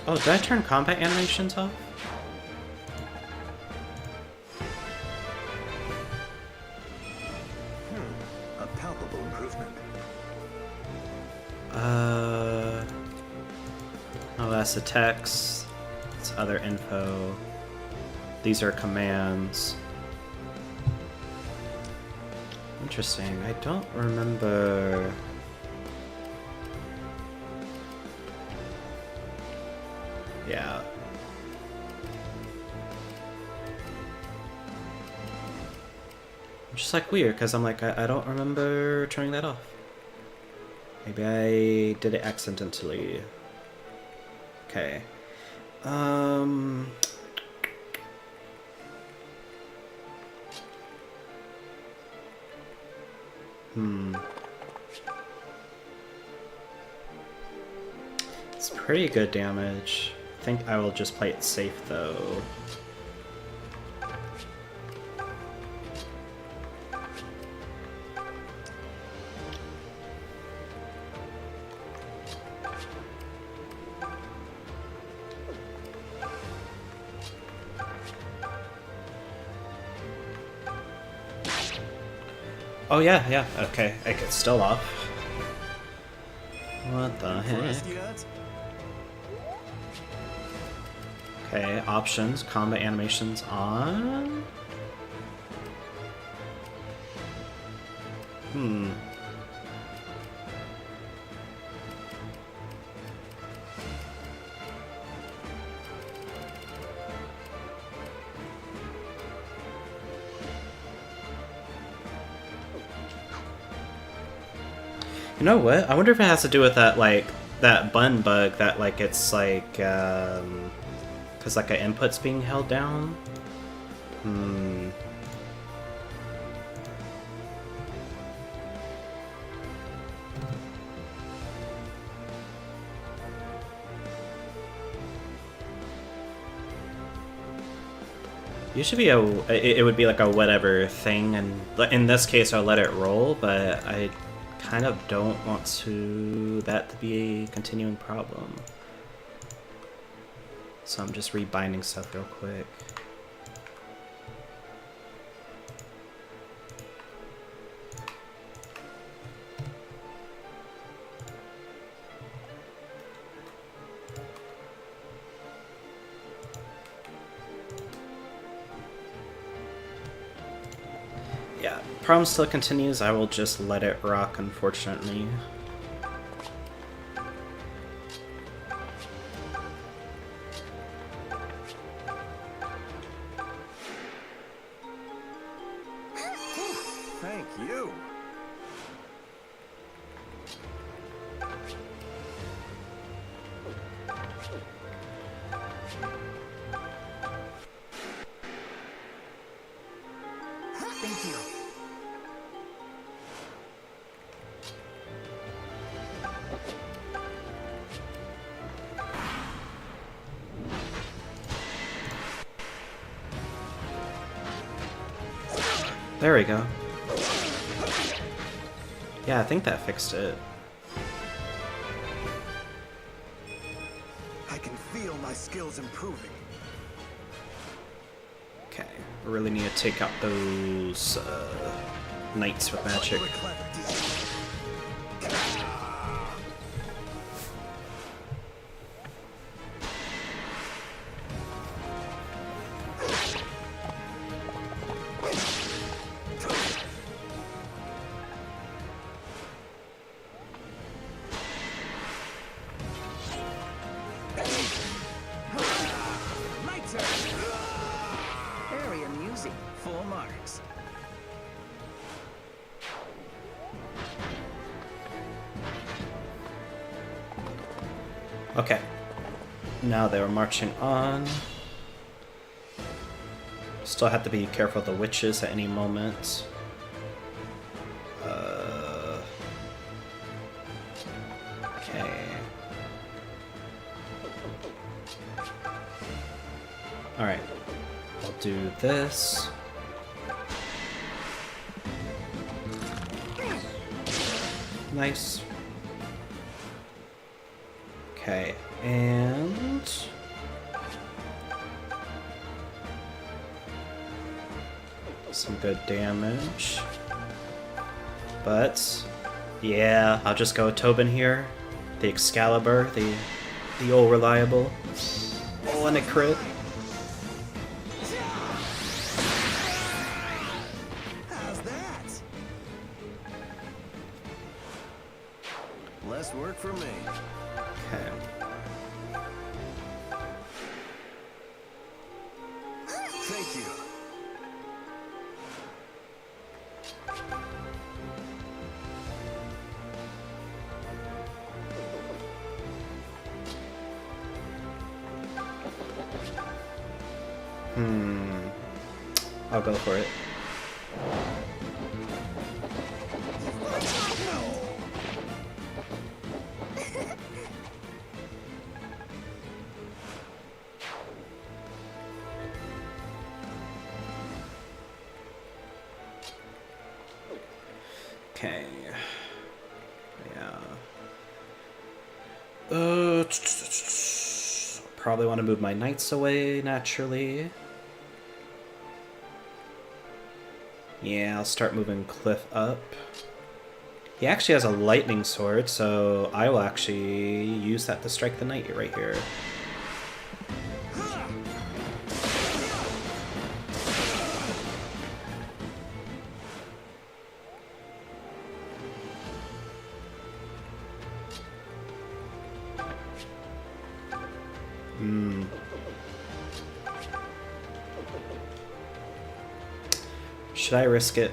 Oh, did I turn combat animations off? A palpable improvement. Oh, that's the text. It's other info. These are commands. Interesting. I don't remember. Yeah. Just like weird, because I'm like, I don't remember turning that off. Maybe I did it accidentally. Okay. It's pretty good damage. I think I will just play it safe though. Oh yeah, okay, it's still off. What the heck? Okay, options, combat animations on. You know what? I wonder if it has to do with that, like, that button bug that, like, it's like, because, like, an input's being held down? Usually it would be like a whatever thing, and in this case I'll let it roll, but I kind of don't want that to be a continuing problem. So I'm just rebinding stuff real quick. problem still continues, I will just let it rock, unfortunately. Thank you. Thank you. There we go. Yeah, I think that fixed it. I can feel my skills improving. Okay, we really need to take out those knights with magic. Very amusing. Full marks. Okay. Now they were marching on. Still have to be careful of the witches at any moment. Okay. Alright. I'll do this. Nice. Okay, and some good damage. But yeah, I'll just go with Tobin here. The Excalibur, the old reliable. Oh, and a crit. How's that? Less work for me. Okay. Thank you. I'll go for it. Okay. Yeah. Probably want to move my knights away naturally. Yeah, I'll start moving Cliff up. He actually has a lightning sword, so I will actually use that to strike the knight right here. Should I risk it?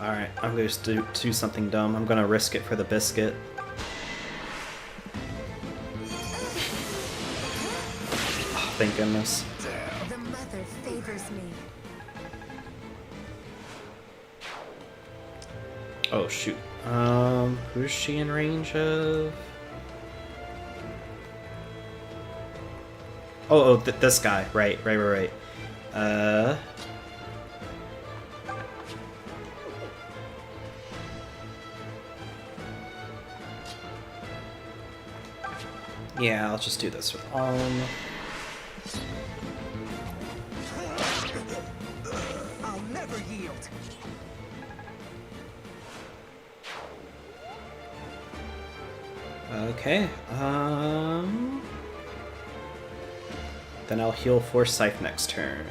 Alright, I'm gonna just do something dumb. I'm gonna risk it for the biscuit. Oh, thank goodness. The mother favors me. Oh shoot. Who's she in range of? Oh, this guy. Right. Yeah, I'll just do this with Alm. I'll never yield. Okay, then I'll heal Forsyth next turn.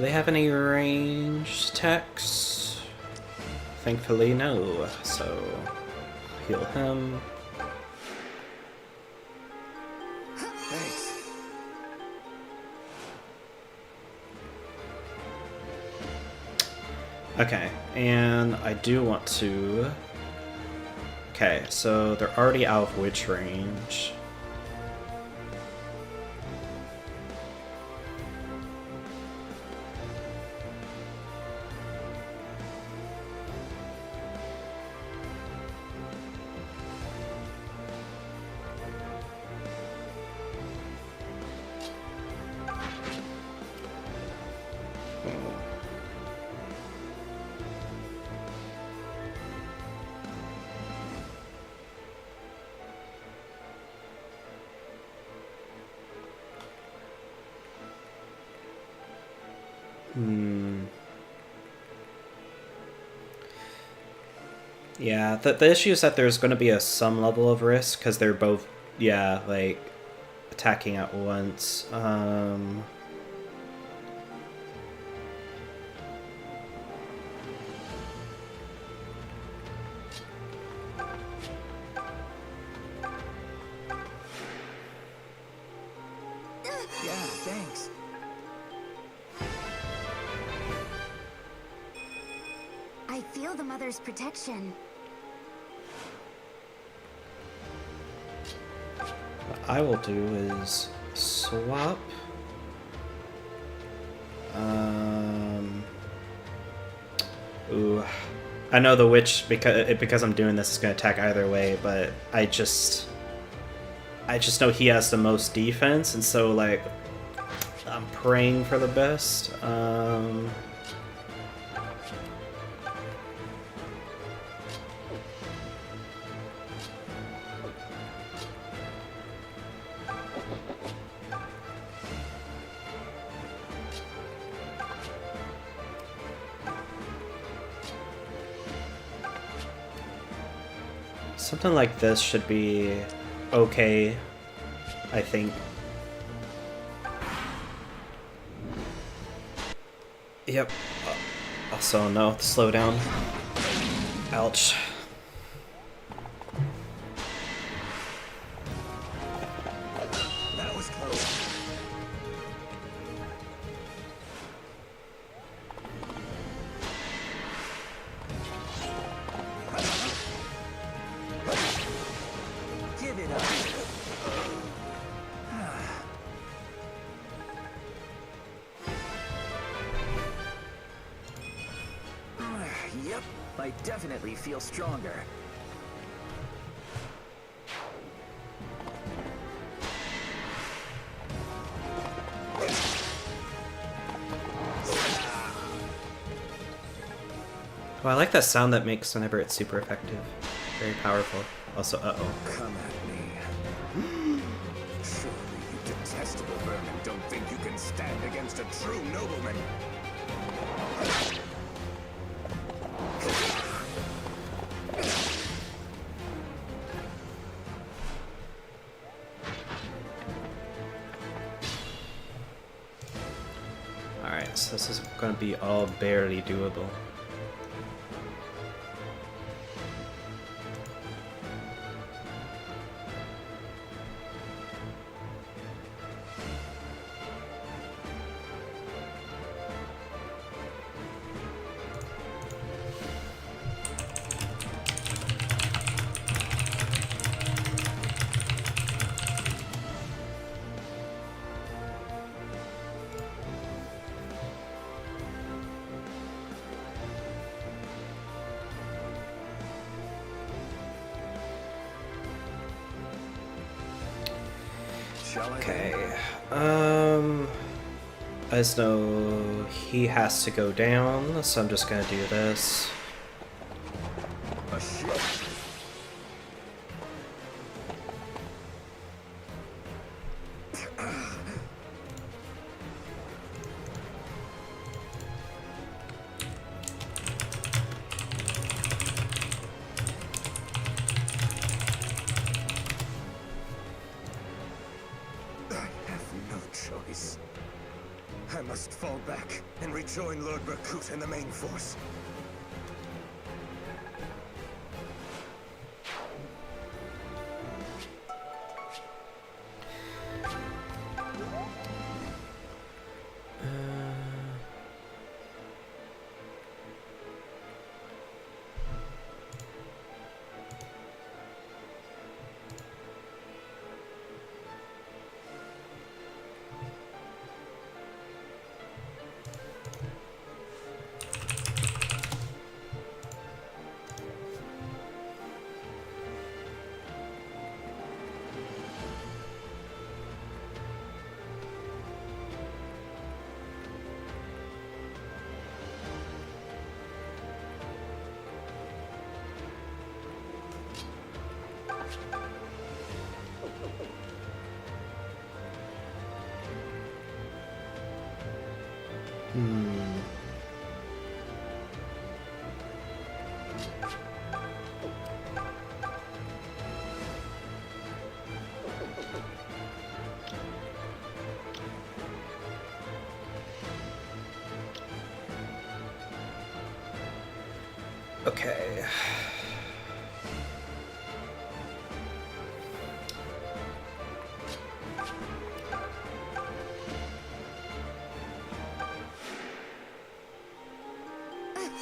Do they have any ranged attacks? Thankfully, no. So, heal him. Thanks. Okay, and I do want to... Okay, so they're already out of witch range. Yeah, the issue is that there's going to be some level of risk because they're both, yeah, like, attacking at once. Yeah, thanks. I feel the mother's protection. What I will do is swap. Ooh. I know the witch, because I'm doing this, is going to attack either way, but I just know he has the most defense, and so, like, I'm praying for the best. Something like this should be okay, I think. Yep. Also, no, slow down. Ouch. That was close. Give it up. Yep, I definitely feel stronger. Oh, I like that sound that makes whenever it's super effective. Very powerful. Also, uh-oh. Come at me. Surely you detestable vermin don't think you can stand against a true nobleman. Alright, so this is going to be all barely doable. Okay, I just know he has to go down, so I'm just gonna do this. I must fall back and rejoin Lord Berkut and the main force. Okay.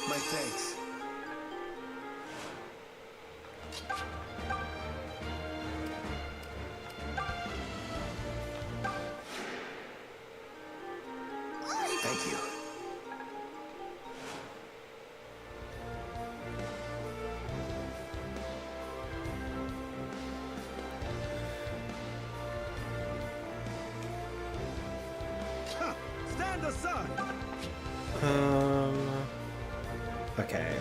My thanks. Thank you. Stand aside! Okay.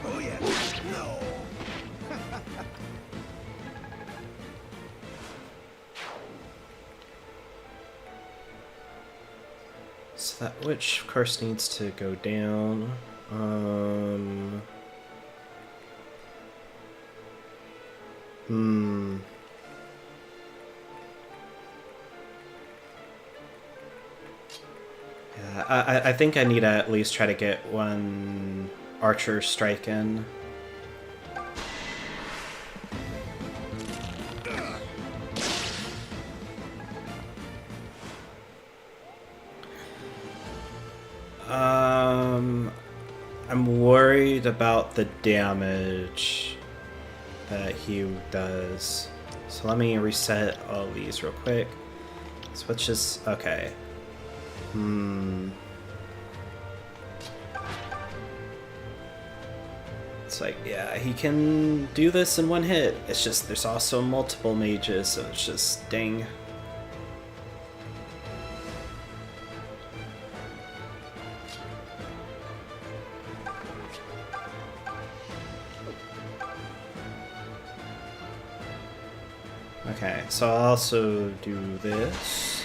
Oh yeah. No. So that witch, of course, needs to go down. Yeah, I think I need to at least try to get one archer strike in. I'm worried about the damage that he does. So let me reset all these real quick. Switches. Okay. It's like, yeah, he can do this in one hit. It's just there's also multiple mages, so it's just dang. Okay, so I'll also do this.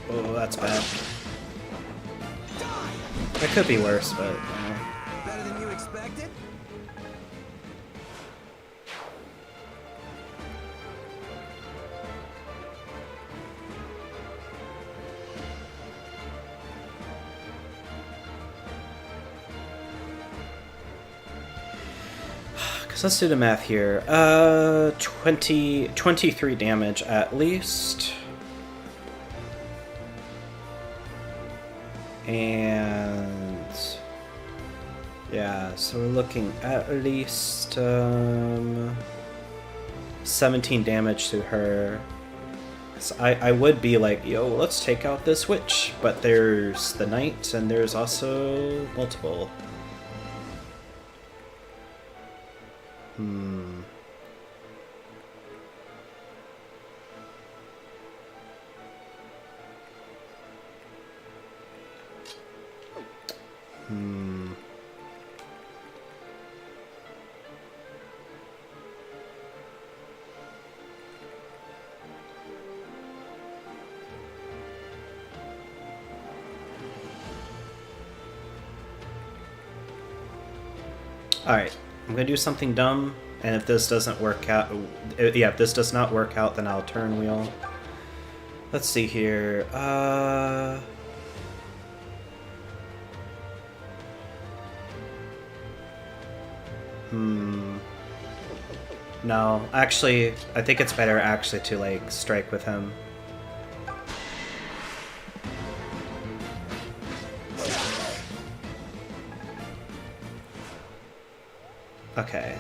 Oh, that's bad. It could be worse, but Better than you expected? because let's do the math here. 23 damage at least. And yeah, so we're looking at least 17 damage to her. So I would be like, yo, let's take out this witch, but there's the knight and there's also multiple. Alright, I'm gonna do something dumb, and if this doesn't work out, yeah, if this does not work out, then I'll turn wheel. Let's see here, no, actually, I think it's better actually to, like, strike with him. Okay,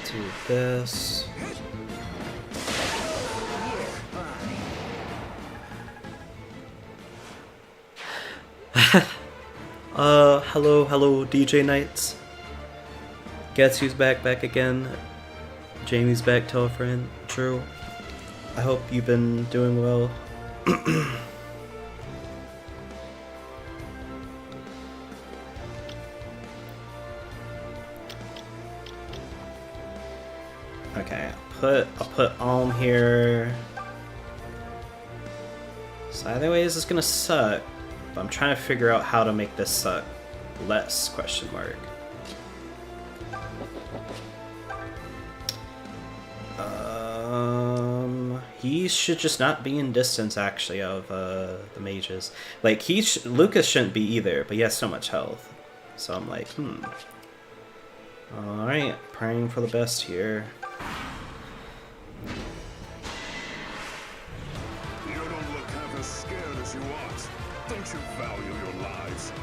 do this. Hello, DJ Knights. Guess who's back again? Jamie's back, tell a friend. True. I hope you've been doing well. Okay, I'll put Alm here. So either way, this is gonna suck, but I'm trying to figure out how to make this suck less, question mark. He should just not be in distance, actually, of the mages. Like, Lucas shouldn't be either, but he has so much health. So I'm like, Alright, praying for the best here. You don't look half as scared as you ought. Don't you value your lives?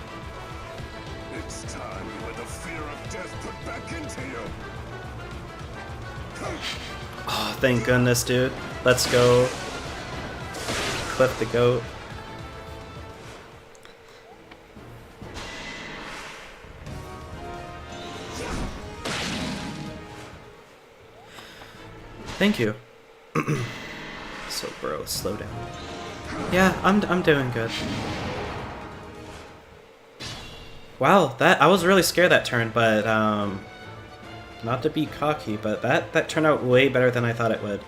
It's time you had the fear of death put back into you. Oh, thank goodness, dude. Let's go. Clip the goat. Thank you. So, bro, slow down. Yeah, I'm doing good. Wow, I was really scared that turn, but not to be cocky, but that turned out way better than I thought it would.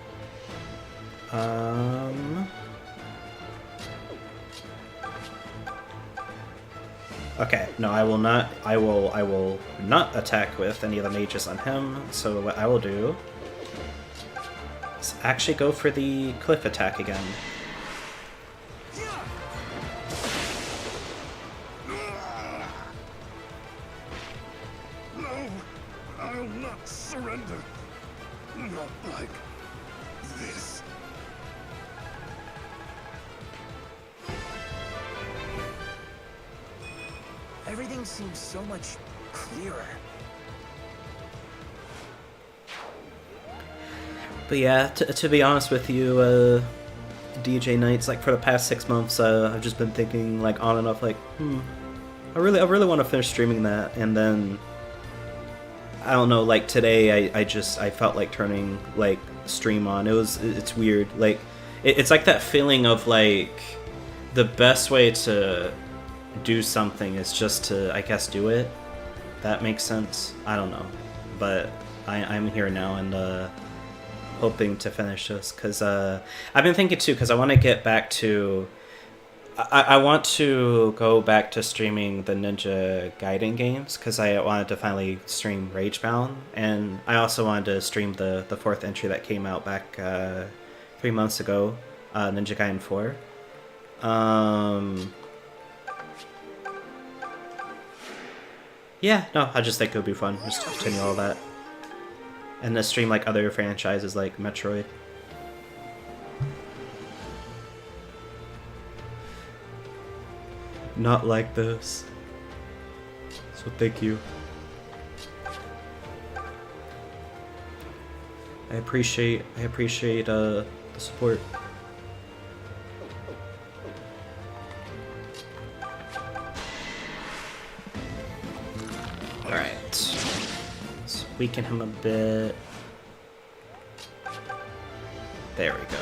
Okay, no, I will not attack with any of the mages on him, so what I will do is actually go for the cliff attack again. No, I'll not surrender. Not like this. Everything seems so much clearer. But yeah, to be honest with you, DJ Knights, like for the past 6 months, I've just been thinking like on and off, like, I really want to finish streaming that, and then I don't know, like today I felt like turning like stream on. It's weird, like it's like that feeling of like the best way to do something is just to, I guess, do it. That makes sense. I don't know, but I'm here now and hoping to finish this because I've been thinking too, because I want to get back to I want to go back to streaming the Ninja Gaiden games because I wanted to finally stream Ragebound, and I also wanted to stream the 4th entry that came out back 3 months ago, Ninja Gaiden 4. Yeah, no, I just think it would be fun just to continue all that. And to stream like other franchises like Metroid. Not like this. So thank you. I appreciate the support. Alright. Let's weaken him a bit. There we go.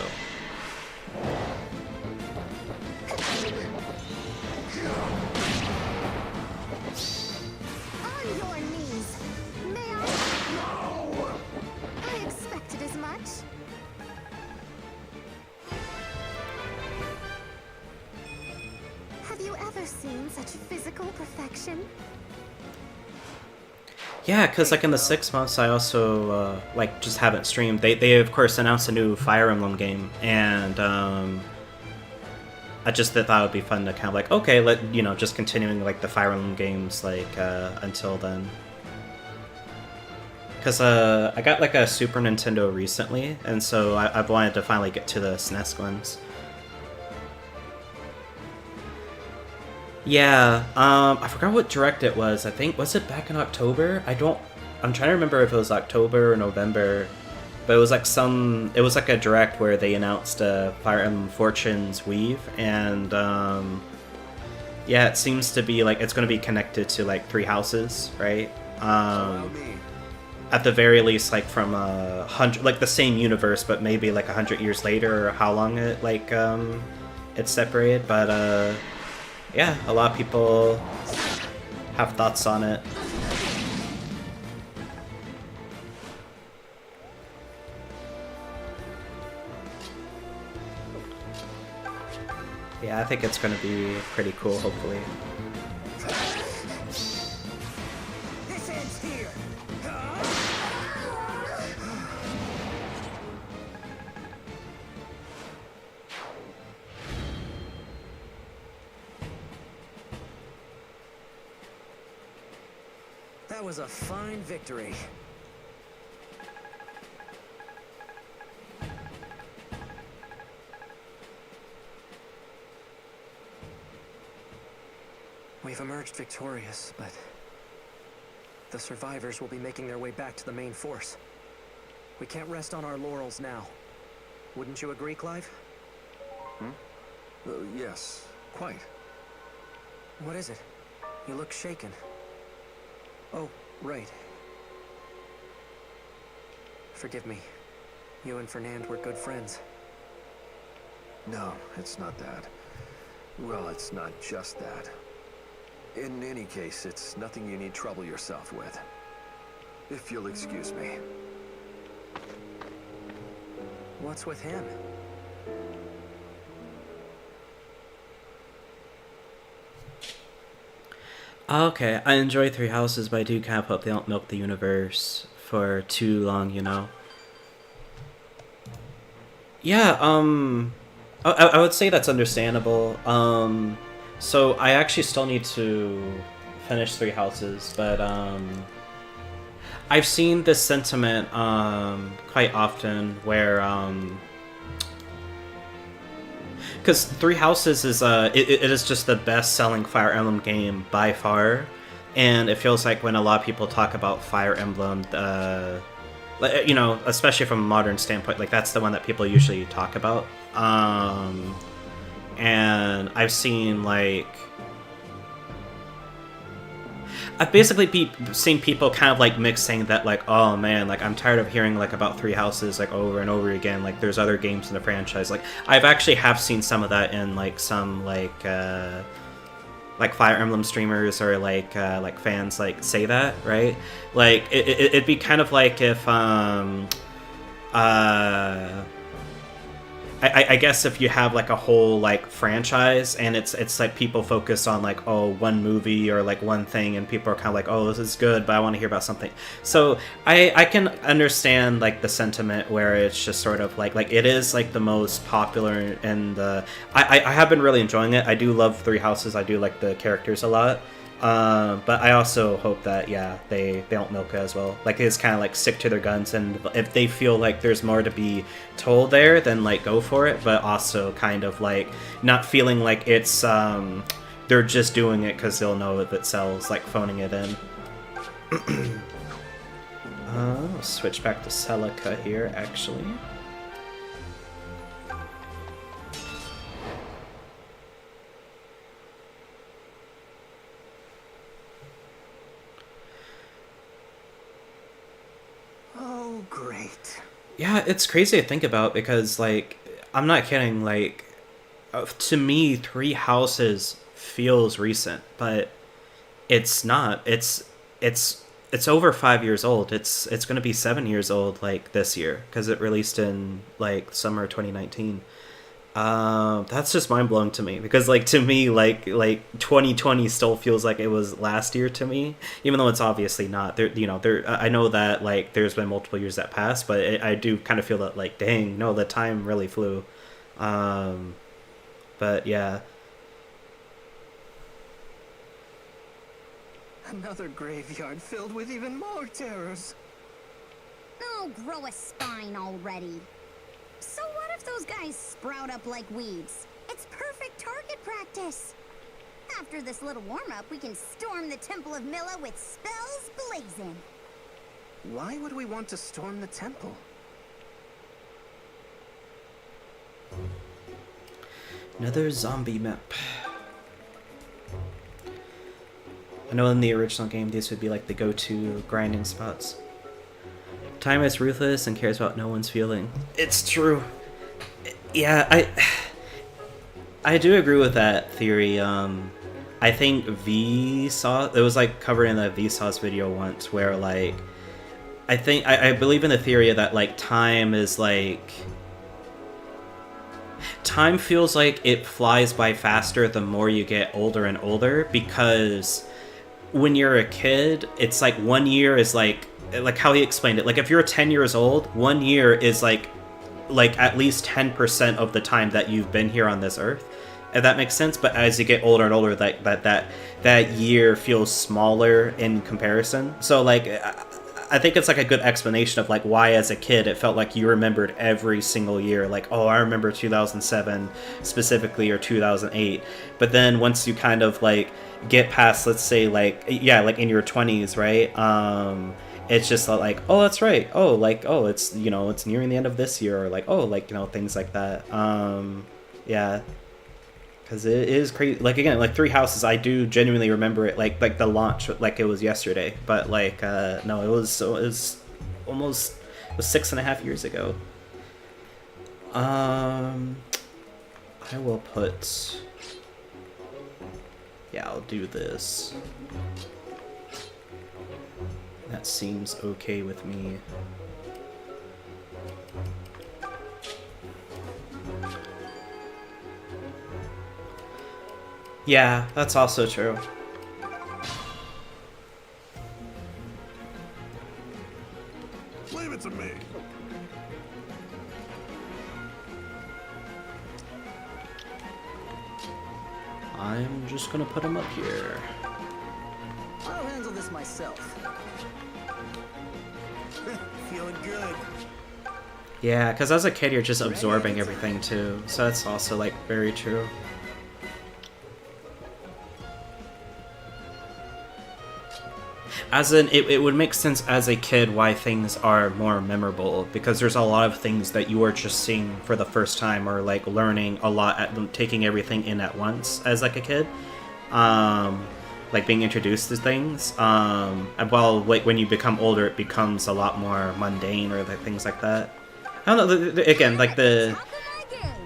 On your in such physical perfection. Yeah, because like in the 6 months, I also like just haven't streamed. They of course announced a new Fire Emblem game, and I just thought it would be fun to kind of like, okay, just continuing like the Fire Emblem games like until then. Because I got like a Super Nintendo recently, and so I've wanted to finally get to the SNES ones. Yeah, I forgot what direct it was. I think, was it back in October? I'm trying to remember if it was October or November, but it was like a direct where they announced Fire Emblem Fortune's Weave, and yeah, it seems to be like it's going to be connected to like Three Houses, right? At the very least, like from 100, like the same universe, but maybe like 100 years later, or how long it like it's separated. But yeah, a lot of people have thoughts on it. Yeah, I think it's going to be pretty cool, hopefully. This ends here. That was a fine victory. We've emerged victorious, but the survivors will be making their way back to the main force. We can't rest on our laurels now. Wouldn't you agree, Clive? Yes, quite. What is it? You look shaken. Oh, right. Forgive me. You and Fernand were good friends. No, it's not that. Well, it's not just that. In any case, it's nothing you need trouble yourself with. If you'll excuse me. What's with him? Okay, I enjoy Three Houses, but I do kind of hope they don't milk the universe for too long, you know? Yeah, I would say that's understandable. So I actually still need to finish Three Houses, but I've seen this sentiment quite often where because Three Houses is it is just the best-selling Fire Emblem game by far, and it feels like when a lot of people talk about Fire Emblem, you know, especially from a modern standpoint, like that's the one that people usually talk about. And I've seen like I've basically seen people kind of like mix saying that like, oh man, like I'm tired of hearing like about Three Houses like over and over again, like there's other games in the franchise. Like I've actually have seen some of that in like some like Fire Emblem streamers or like fans like say that, right? Like it'd be kind of like if I guess if you have like a whole like franchise and it's like people focus on like, oh, one movie or like one thing, and people are kind of like, oh, this is good, but I want to hear about something. So I can understand like the sentiment where it's just sort of like it is like the most popular, and I have been really enjoying it. I do love Three Houses. I do like the characters a lot. But I also hope that, yeah, they don't milk it as well. Like, it's kind of like stick to their guns, and if they feel like there's more to be told there, then like go for it. But also kind of like not feeling like it's they're just doing it because they'll know if it sells, like phoning it in. I'll switch back to Celica here, actually. Oh, great. Yeah, it's crazy to think about because, like, I'm not kidding, like, to me, Three Houses feels recent, but it's not. It's over 5 years old. It's going to be 7 years old, like, this year, because it released in, like, summer 2019. That's just mind blowing to me because, like, to me, like 2020 still feels like it was last year to me, even though it's obviously not. I know that like there's been multiple years that passed, but I do kind of feel that like, dang, no, the time really flew. But yeah. Another graveyard filled with even more terrors. Oh, grow a spine already. So what if those guys sprout up like weeds? It's perfect target practice. After this little warm-up, we can storm the Temple of Milla with spells blazing. Why would we want to storm the temple? Another zombie map. I know in the original game these would be like the go-to grinding spots. Time is ruthless and cares about no one's feeling. It's true. Yeah, I do agree with that theory. I think Vsauce, it was like covered in the Vsauce video once where like I believe in the theory that like time feels like it flies by faster the more you get older and older, because when you're a kid, it's like 1 year is like how he explained it. Like if you're 10 years old, 1 year is like at least 10% of the time that you've been here on this earth. If that makes sense. But as you get older and older, that year feels smaller in comparison. So like I think it's like a good explanation of like why as a kid it felt like you remembered every single year. Like, oh, I remember 2007 specifically, or 2008. But then once you kind of like get past, let's say like, yeah, like in your 20s, right? It's just like, oh, that's right. Oh, like, oh, it's, you know, it's nearing the end of this year, or like, oh, like, you know, things like that. Yeah. Because it is crazy. Like, again, like Three Houses, I do genuinely remember it, like the launch, like it was yesterday. But like, no, it was almost 6.5 years ago. I will put, yeah, I'll do this. That seems okay with me. Yeah, that's also true. Leave it to me. I'm just gonna put him up here. I'll handle this myself. Feeling good. Yeah, because as a kid you're just absorbing everything too, so that's also like very true. As in, it would make sense as a kid why things are more memorable, because there's a lot of things that you are just seeing for the first time, or like learning a lot, taking everything in at once as like a kid. Like being introduced to things. Well, like when you become older, it becomes a lot more mundane, or like things like that. I don't know. Again, like it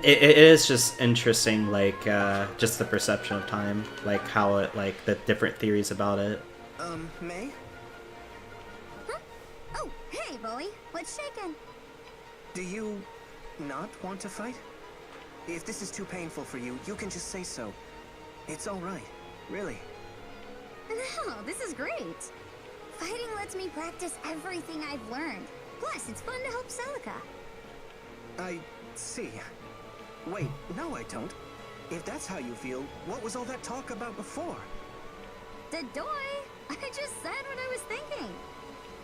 is just interesting, like just the perception of time, like how it, like the different theories about it. May? Huh? Oh, hey, Bowie. What's shaking? Do you not want to fight? If this is too painful for you, you can just say so. It's all right, really. No, this is great. Fighting lets me practice everything I've learned. Plus, it's fun to help Celica. I see. Wait, no I don't. If that's how you feel, what was all that talk about before? Dadoy! I just said what I was thinking.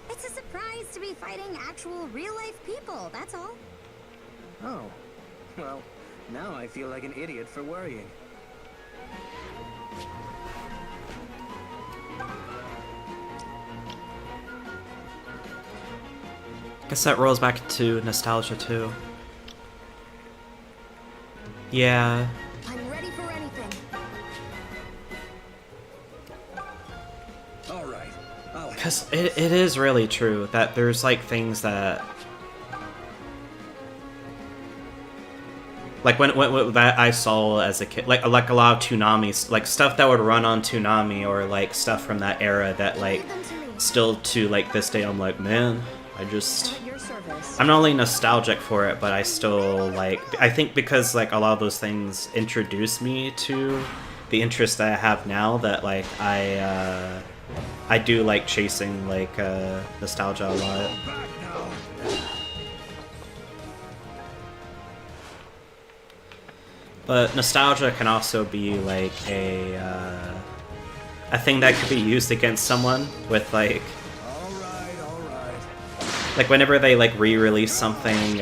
It's a surprise to be fighting actual real-life people, that's all. Oh. Well, now I feel like an idiot for worrying. Guess that rolls back to nostalgia too. Yeah. I'm ready for anything. All right. Because it is really true that there's like things that, like when that I saw as a kid, like a lot of Toonami, like stuff that would run on Toonami, or like stuff from that era that like still to like this day I'm like, man, just, At your service. I'm not only nostalgic for it, but I still like, I think because like a lot of those things introduce me to the interest that I have now, that like I do like chasing like nostalgia a lot. But nostalgia can also be like a thing that could be used against someone with like whenever they like re-release something,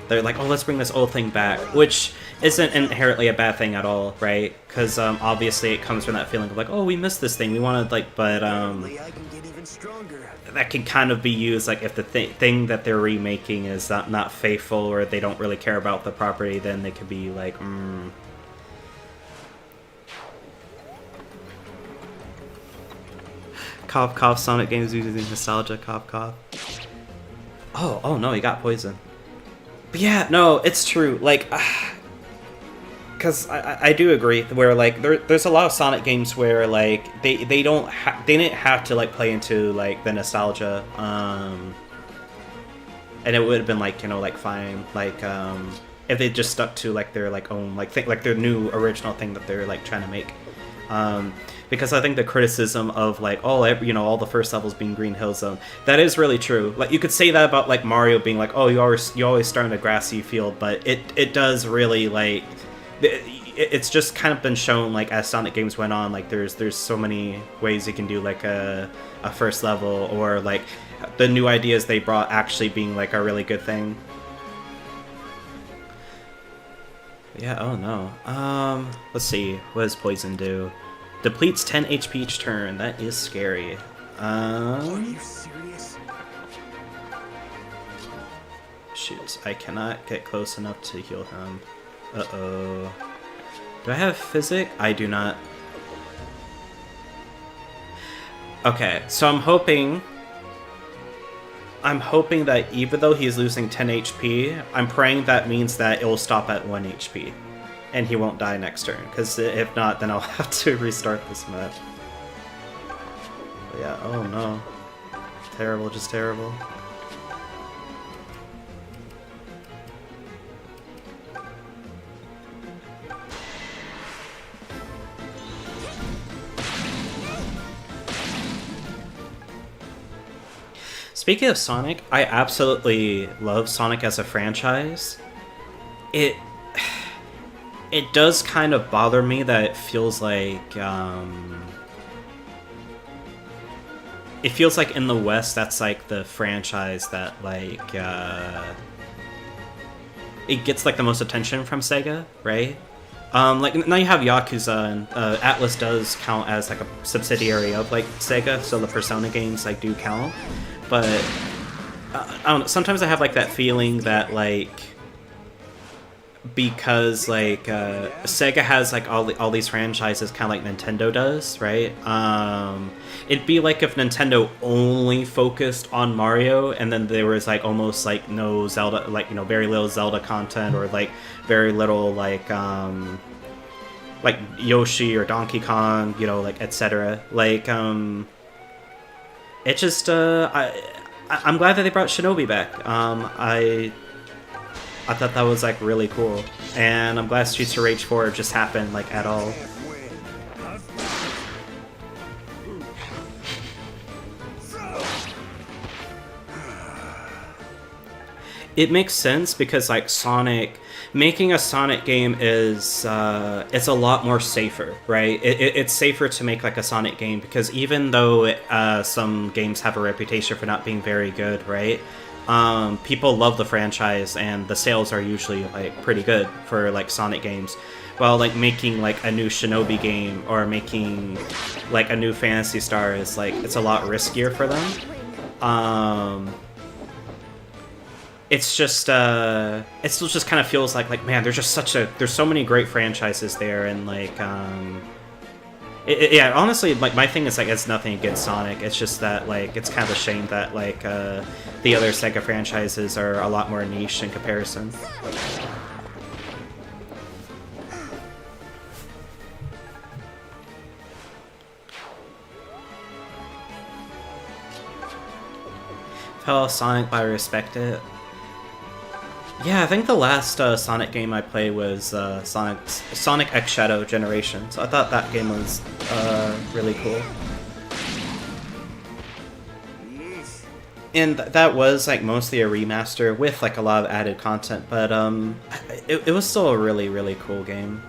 they're like, oh, let's bring this old thing back, which isn't inherently a bad thing at all, right? Because obviously it comes from that feeling of like, oh, we missed this thing, we wanted like, but that can kind of be used like if the thing that they're remaking is not faithful, or they don't really care about the property, then they could be like, Cough cough, Sonic games using nostalgia, cough cough. Oh no, he got poisoned. But yeah, no, it's true, like, because I do agree where like there's a lot of Sonic games where like they didn't have to like play into like the nostalgia, and it would have been like, you know, like fine, like if they just stuck to like their like own like thing, like their new original thing that they're like trying to make, because I think the criticism of like, oh, you know, all the first levels being Green Hill Zone, that is really true. Like you could say that about like Mario being like, oh, you always start in a grassy field, but it does really like, it's just kind of been shown like as Sonic games went on, like there's so many ways you can do like a first level, or like the new ideas they brought actually being like a really good thing. Yeah, oh no. Let's see, what does poison do? Depletes 10 HP each turn. That is scary. Are you serious? Shoot, I cannot get close enough to heal him. Uh-oh. Do I have Physic? I do not. Okay, so I'm hoping that even though he's losing 10 HP, I'm praying that means that it will stop at 1 HP. And he won't die next turn, because if not, then I'll have to restart this map. But yeah, oh no. Terrible, just terrible. Speaking of Sonic, I absolutely love Sonic as a franchise. It does kind of bother me that it feels like in the West that's like the franchise that like it gets like the most attention from Sega, right? Like now you have Yakuza, and Atlas does count as like a subsidiary of like Sega, so the Persona games like do count. But I don't know, sometimes I have like that feeling that like, because like Sega has like all these franchises kind of like Nintendo does, right? It'd be like if Nintendo only focused on Mario, and then there was like almost like no Zelda, like, you know, very little Zelda content, or like very little like Yoshi or Donkey Kong, you know, like etc. Like it just I'm glad that they brought Shinobi back. I thought that was like really cool, and I'm glad Streets of Rage 4 just happened like at all. It makes sense because like making a Sonic game is it's a lot more safer, right? It's safer to make like a Sonic game, because even though some games have a reputation for not being very good, right? People love the franchise, and the sales are usually like pretty good for like Sonic games. While like making like a new Shinobi game or making like a new Phantasy Star is like, it's a lot riskier for them. It's just it still just kind of feels like man, there's so many great franchises there, and like yeah, honestly, like my thing is like, it's nothing against Sonic. It's just that like it's kind of a shame that like the other Sega franchises are a lot more niche in comparison. Fellow Sonic, but I respect it. Yeah, I think the last Sonic game I played was Sonic X Shadow Generation, so I thought that game was really cool. And that was like mostly a remaster with like a lot of added content, but it was still a really, really cool game.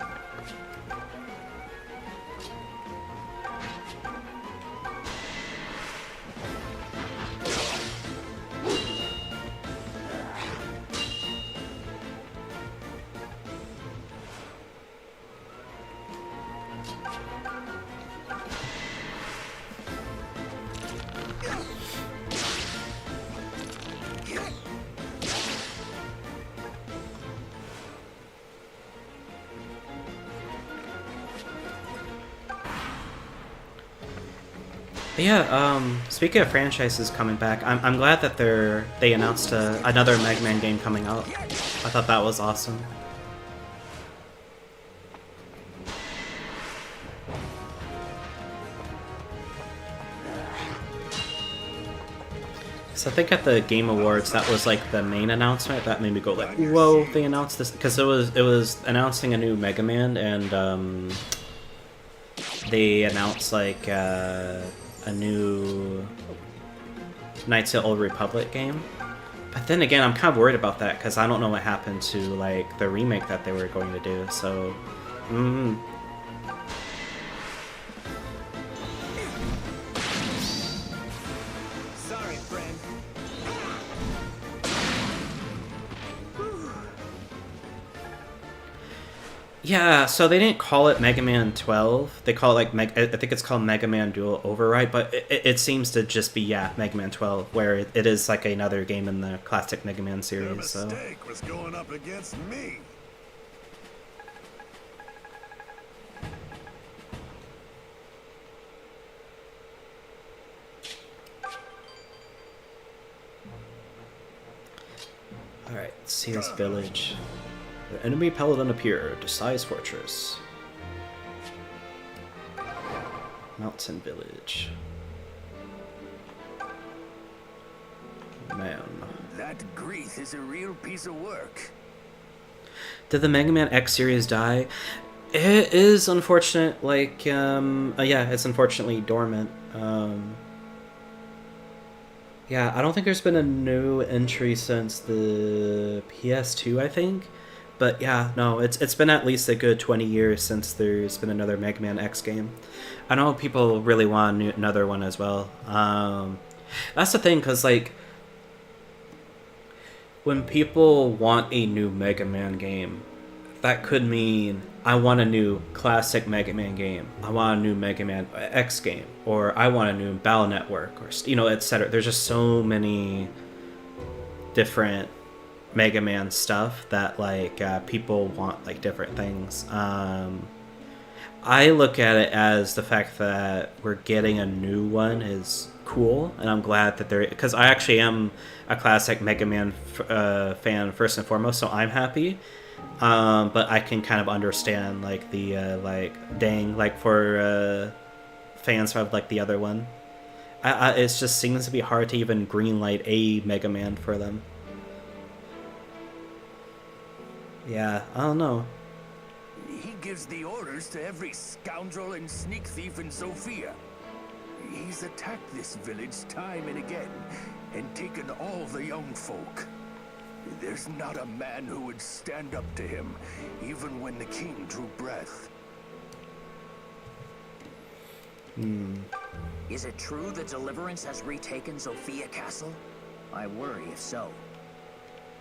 Yeah, speaking of franchises coming back, I'm glad that they announced another Mega Man game coming out. I thought that was awesome. So I think at the Game Awards, that was like the main announcement that made me go like, "Whoa!" They announced this because it was announcing a new Mega Man, and they announced like a new Knights of the Old Republic game. But then again, I'm kind of worried about that because I don't know what happened to like the remake that they were going to do. So, Sorry, friend. yeah. So they didn't call it Mega Man 12. They call it like I think it's called Mega Man Dual Override, but it seems to just be Mega Man 12, where it is like another game in the classic Mega Man series. Your mistake was going up against me. Alright, let's see this village. The enemy paladin appear, Desai's fortress. Mountain village. Man. That Grease is a real piece of work. Did the Mega Man X series die? It is unfortunate, like, yeah, it's unfortunately dormant. Yeah, I don't think there's been a new entry since the PS2, I think. But yeah, no, it's been at least a good 20 years since there's been another Mega Man X game. I know people really want another one as well. That's the thing, because, like, when people want a new Mega Man game, that could mean I want a new classic Mega Man game, I want a new Mega Man X game, or I want a new Battle Network, or, you know, etc. There's just so many different Mega Man stuff that, like, people want, like, different things. I look at it as the fact that we're getting a new one is cool, and I'm glad that they're, because I actually am a classic Mega Man fan first and foremost, so I'm happy. But I can kind of understand, like, the like, dang, like, for fans of, like, the other one, it just seems to be hard to even greenlight a Mega Man for them. Yeah, I don't know. He gives the orders to every scoundrel and sneak thief in Sofia. He's attacked this village time and again, and taken all the young folk. There's not a man who would stand up to him, even when the king drew breath. Is it true that Deliverance has retaken Sofia Castle? I worry if so.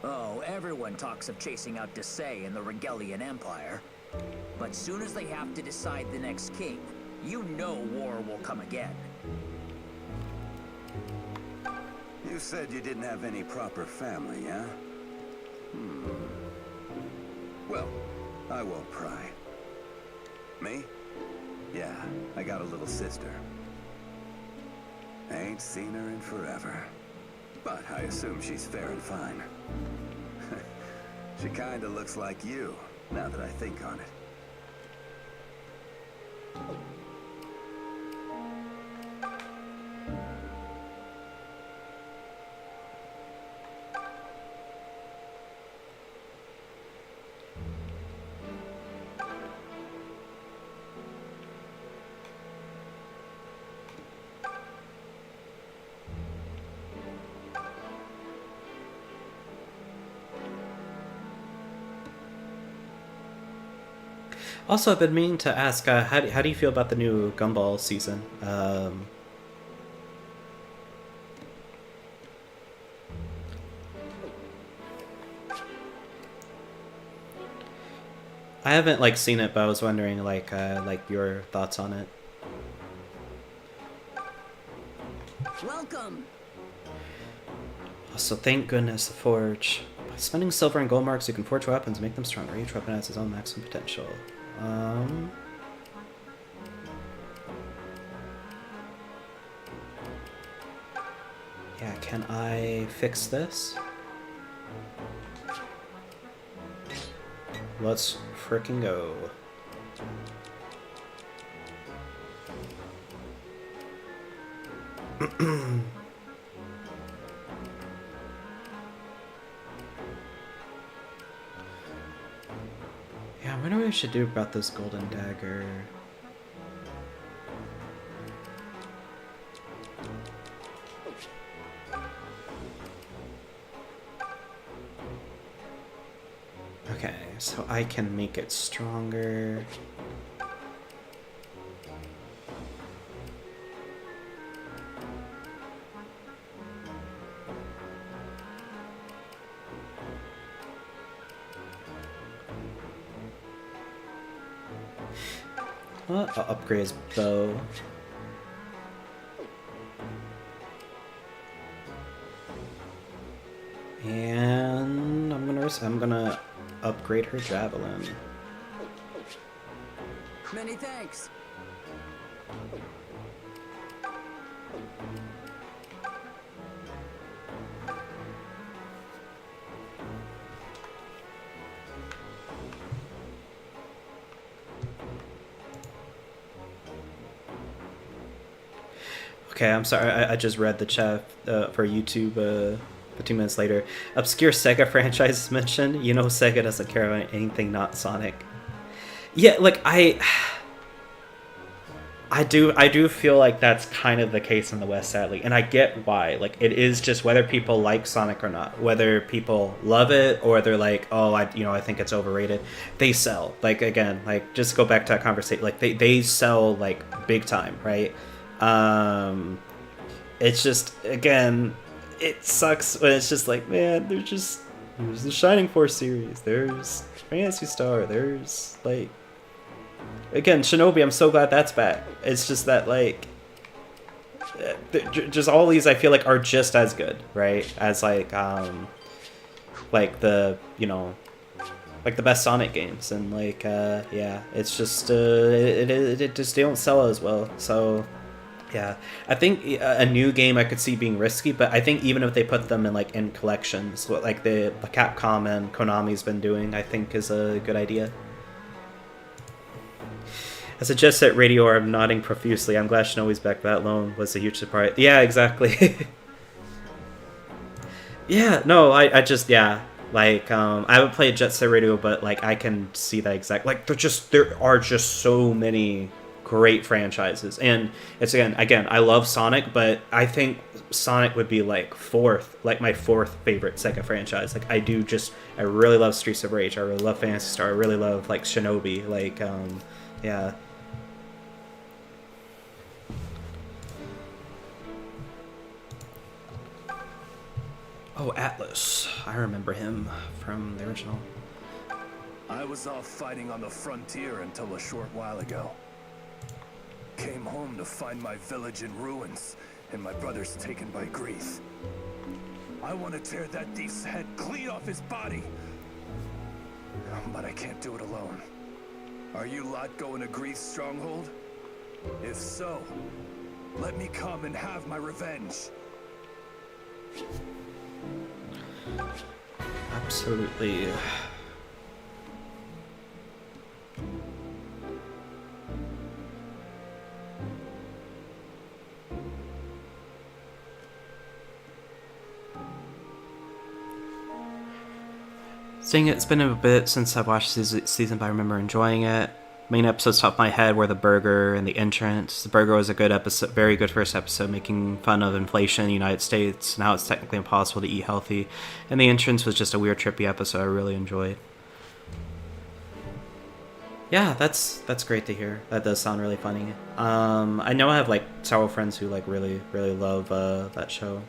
Oh, everyone talks of chasing out Desai and the Regalian Empire. But soon as they have to decide the next king, you know war will come again. You said you didn't have any proper family, huh? Well, I won't pry. Me? Yeah, I got a little sister. Ain't seen her in forever. But I assume she's fair and fine. She kinda looks like you, now that I think on it. Also, I've been meaning to ask, how do you feel about the new Gumball season? I haven't like seen it, but I was wondering like your thoughts on it. Welcome. Also, thank goodness the Forge. By spending silver and gold marks, you can forge weapons and make them stronger. Each weapon has its own maximum potential. Yeah, can I fix this? Let's frickin' go. Yeah, I wonder what I should do about this golden dagger. Okay, so I can make it stronger. Well, I'll upgrade his bow. And I'm gonna upgrade her javelin. Many thanks. Okay, I'm sorry, I just read the chat for YouTube 2 minutes later. Obscure Sega franchise mentioned. You know Sega doesn't care about anything not Sonic. Yeah, like I do feel like that's kind of the case in the West, sadly, and I get why. Like, it is just whether people like Sonic or not, whether people love it or they're like, oh, I think it's overrated. They sell. Like, again, like, just go back to that conversation. Like, they sell like big time, right? It's just, again, it sucks when it's just like, man, there's the Shining Force series, there's Phantasy Star, there's like, again, Shinobi, I'm so glad that's back. It's just that, like, just all these I feel like are just as good, right, as like the, you know, like the best Sonic games, and like yeah, it's just it just, they don't sell as well. So yeah, I think a new game I could see being risky, but I think even if they put them in like in collections, what like the Capcom and Konami's been doing, I think is a good idea. As a Jet Set Radio, I'm nodding profusely. I'm glad Shinobi's back. That alone was a huge surprise. Yeah, exactly. Yeah, no, I just, yeah. Like, I haven't played Jet Set Radio, but like I can see that exact. Like, there are just so many great franchises, and it's again, I love Sonic, but I think Sonic would be like my fourth favorite Sega franchise. Like, I really love Streets of Rage. I really love Phantasy Star. I really love like Shinobi. Like, yeah. Oh, Atlas. I remember him from the original. I was off fighting on the frontier until a short while ago. Came home to find my village in ruins and my brothers taken by Grease. I want to tear that thief's head clean off his body. But I can't do it alone. Are you lot going to Grease stronghold? If so, let me come and have my revenge. Absolutely. Saying it's been a bit since I've watched this season, but I remember enjoying it. Main episodes top of my head were the burger and the entrance. The burger was a good episode, very good first episode, making fun of inflation in the United States and how it's technically impossible to eat healthy. And the entrance was just a weird, trippy episode I really enjoyed. Yeah, that's great to hear. That does sound really funny. I know I have like several friends who like really love that show.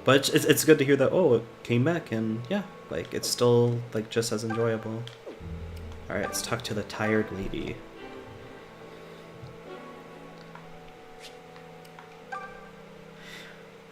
But it's good to hear that, oh, it came back, and yeah, like it's still like just as enjoyable. All right, let's talk to the tired lady.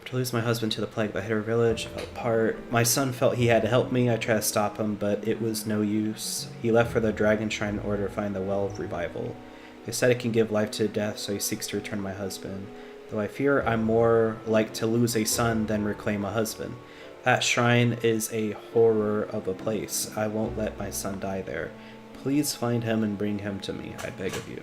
To lose my husband to the plague that hit our village, I fell apart. My son felt he had to help me. I tried to stop him, but it was no use. He left for the Dragon Shrine in order to find the Well of Revival. They said it can give life to death, so he seeks to return my husband. Though I fear I'm more like to lose a son than reclaim a husband. That shrine is a horror of a place. I won't let my son die there. Please find him and bring him to me, I beg of you.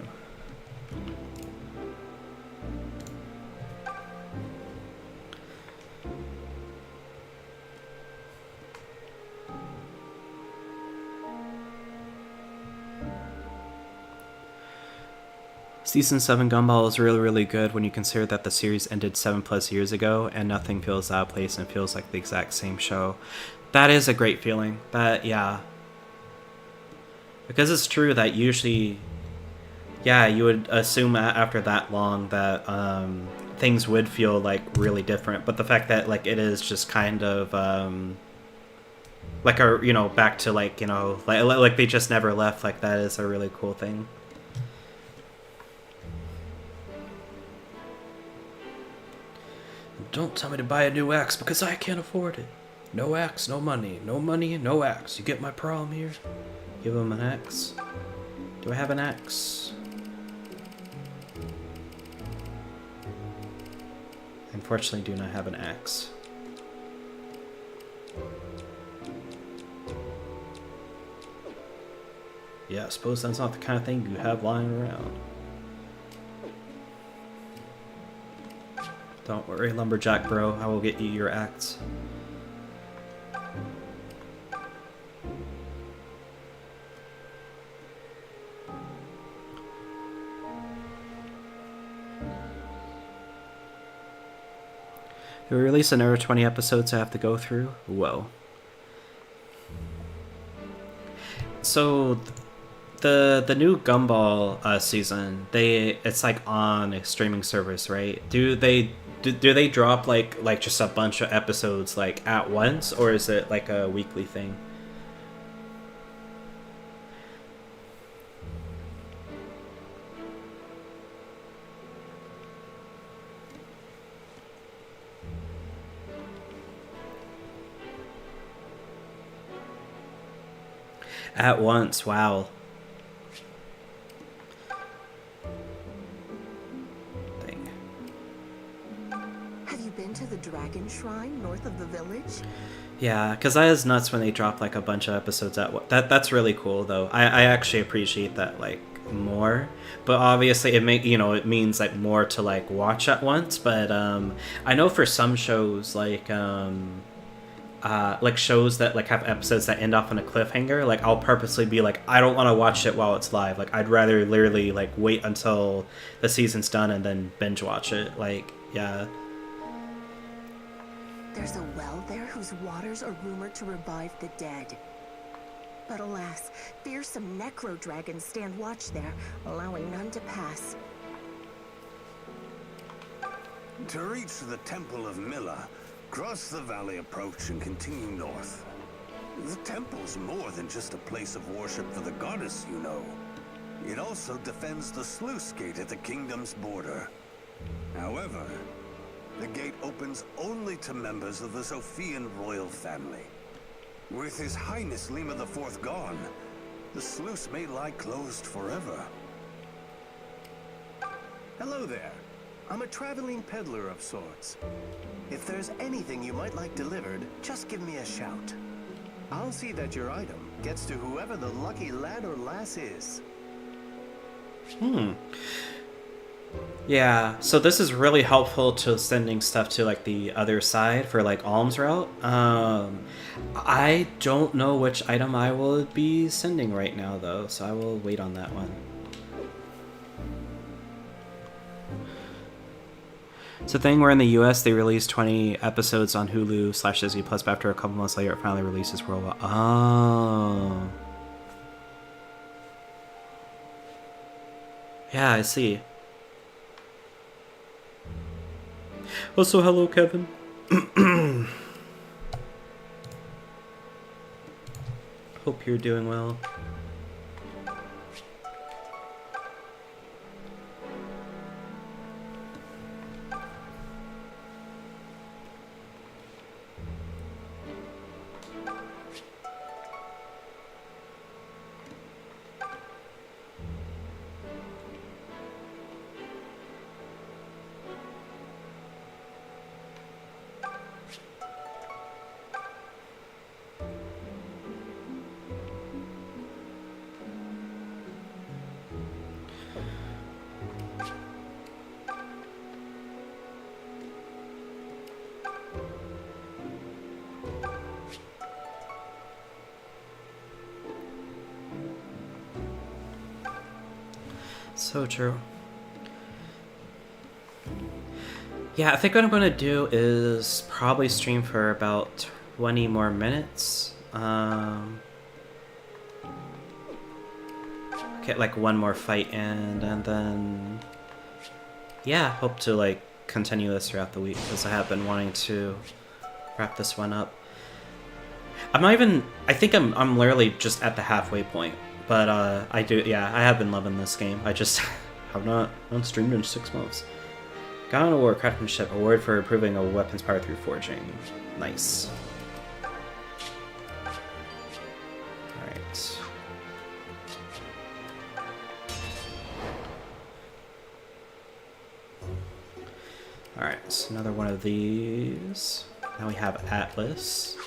Season 7 Gumball is really good when you consider that the series ended 7+ years ago and nothing feels out of place and feels like the exact same show. That is a great feeling. That, yeah. Because it's true that usually, yeah, you would assume after that long that things would feel like really different. But the fact that like it is just kind of like a, you know, back to like, you know, like they just never left, like that is a really cool thing. Don't tell me to buy a new axe because I can't afford it. No axe, no money. No money, no axe. You get my problem here? Give him an axe. Do I have an axe? Unfortunately, do not have an axe. Yeah, I suppose that's not the kind of thing you have lying around. Don't worry, lumberjack bro, I will get you your axe. They release another 20 episodes I have to go through? Whoa. So the new Gumball season, it's like on a streaming service, right? Do they drop like just a bunch of episodes like at once, or is it like a weekly thing? At once, wow. To the Dragon Shrine north of the village? Yeah, because that is nuts when they drop like a bunch of episodes at once. That's really cool though. I actually appreciate that like more, but obviously it it means like more to like watch at once. But I know for some shows like shows that like have episodes that end off on a cliffhanger, like I'll purposely be like, I don't want to watch it while it's live. Like I'd rather literally like wait until the season's done and then binge watch it. Like, yeah. There's a well there whose waters are rumored to revive the dead. But alas, fearsome necro dragons stand watch there, allowing none to pass. To reach the Temple of Milla, cross the valley approach and continue north. The temple's more than just a place of worship for the goddess, you know. It also defends the sluice gate at the kingdom's border. However, the gate opens only to members of the Zophian royal family. With His Highness Lima IV gone, the sluice may lie closed forever. Hello there. I'm a traveling peddler of sorts. If there's anything you might like delivered, just give me a shout. I'll see that your item gets to whoever the lucky lad or lass is. Yeah, so this is really helpful to sending stuff to like the other side for like alms route. I don't know which item I will be sending right now though, so I will wait on that one. It's a thing where in the US they release 20 episodes on Hulu / Disney+, but after a couple months later it finally releases worldwide. Oh. Yeah, I see. Also, hello, Kevin. Hope you're doing well. So true. Yeah, I think what I'm gonna do is probably stream for about 20 more minutes. Get like one more fight in, and then yeah, hope to like continue this throughout the week because I have been wanting to wrap this one up. I'm not even. I think I'm literally just at the halfway point. But I have been loving this game. I just have not streamed in 6 months. Got an award, craftsmanship, award for improving a weapon's power through forging. Nice. Alright. Alright, so another one of these. Now we have Atlas.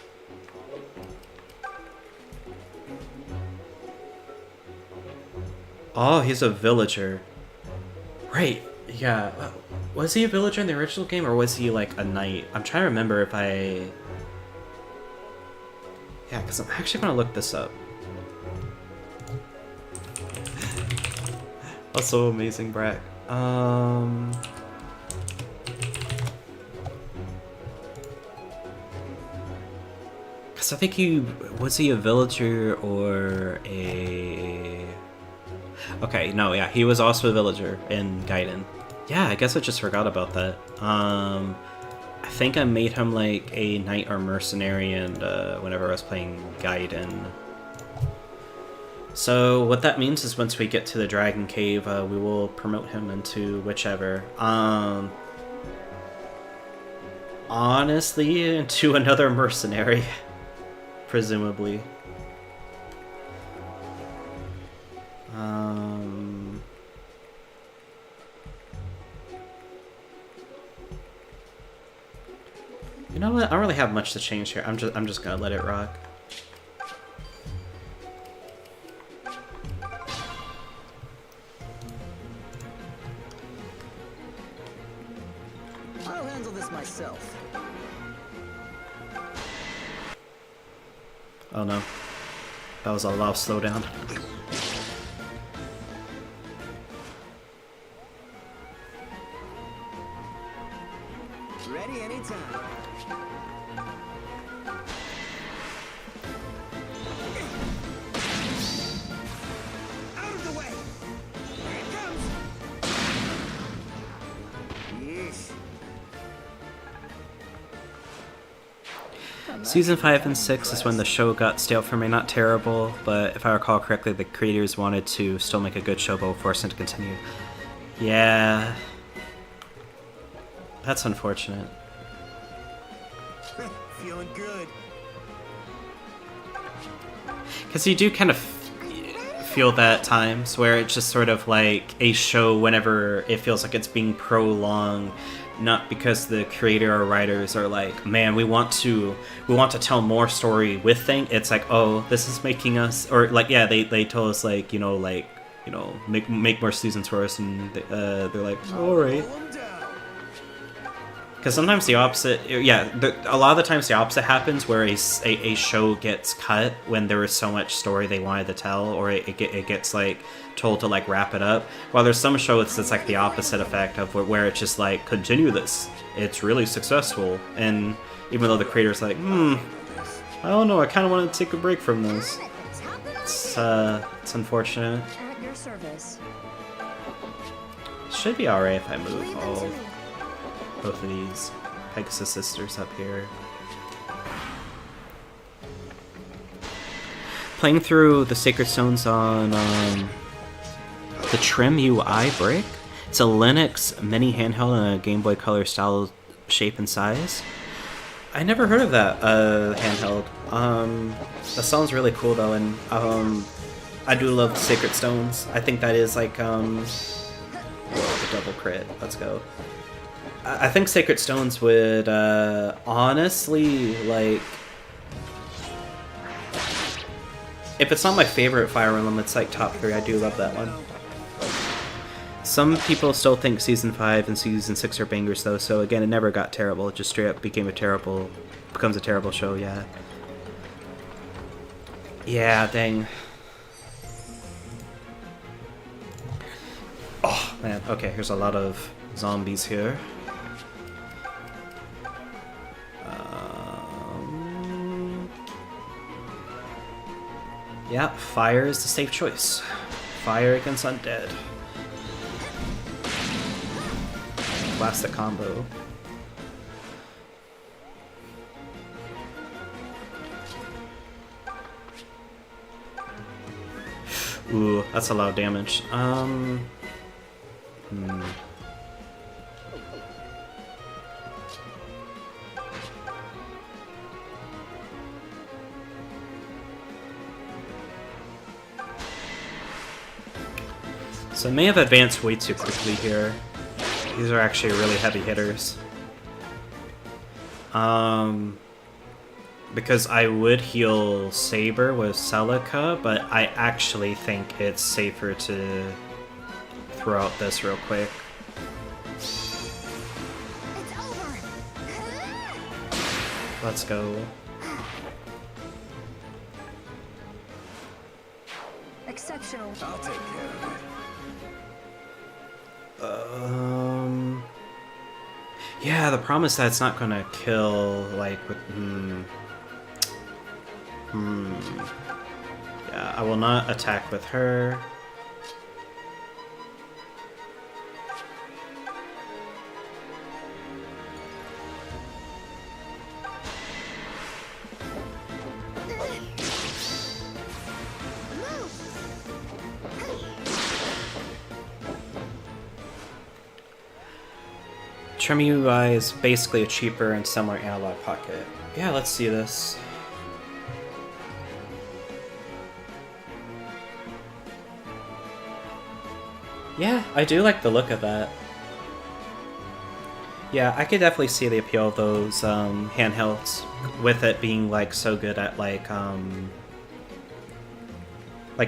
Oh, he's a villager. Right, yeah. Was he a villager in the original game, or was he like a knight? I'm trying to remember if I... Yeah, because I'm actually going to look this up. Also amazing, Brack. Because I think he... Was he a villager or a... Okay, no, yeah, he was also a villager in Gaiden. Yeah, I guess I just forgot about that. I think I made him like a knight or mercenary and whenever I was playing Gaiden. So what that means is once we get to the Dragon Cave, we will promote him into whichever. Honestly, into another mercenary, presumably. You know what? I don't really have much to change here. I'm just gonna let it rock. I'll handle this myself. Oh no. That was a lot of slowdown. Ready anytime. Out of the way! Here it comes! Yeesh. Season 5 and 6 is when the show got stale for me. Not terrible, but if I recall correctly, the creators wanted to still make a good show, but forced it to continue. Yeah. That's unfortunate. Feeling good. Because you do kind of feel that at times where it's just sort of like a show whenever it feels like it's being prolonged, not because the creator or writers are like, man, we want to tell more story with thing. It's like, oh, this is making us, or like, yeah, they told us like, make more seasons for us, and they're like, all right. Because sometimes the opposite, yeah, a lot of the times the opposite happens where a show gets cut when there was so much story they wanted to tell, or it gets like told to like wrap it up. While there's some shows that's like the opposite effect of where it's just like, continue this, it's really successful, and even though the creator's like, I don't know, I kind of want to take a break from this. It's unfortunate. At your service. Should be alright if I move both of these Pegasus sisters up here. Playing through the Sacred Stones on the Trim UI brick. It's a Linux mini handheld in a Game Boy Color style shape and size. I never heard of that handheld. That sounds really cool though, and I do love Sacred Stones. I think that is like whoa, the double crit. Let's go. I think Sacred Stones would honestly, like, if it's not my favorite Fire Emblem, it's like top 3. I do love that one. Some people still think Season 5 and Season 6 are bangers though, so again, it never got terrible. It just straight up becomes a terrible show, yeah. Yeah, dang. Oh, man. Okay, here's a lot of zombies here. Yeah, fire is the safe choice. Fire against undead. Classic combo. Ooh, that's a lot of damage. So I may have advanced way too quickly here. These are actually really heavy hitters. Because I would heal Saber with Celica, but I actually think it's safer to throw out this real quick. Let's go. Exceptional. I'll take care of it. Yeah, the problem is that it's not gonna kill, like, with, Yeah, I will not attack with her. Trim UI is basically a cheaper and similar analog pocket. Yeah, let's see this. Yeah, I do like the look of that. Yeah, I could definitely see the appeal of those handhelds, with it being like so good at like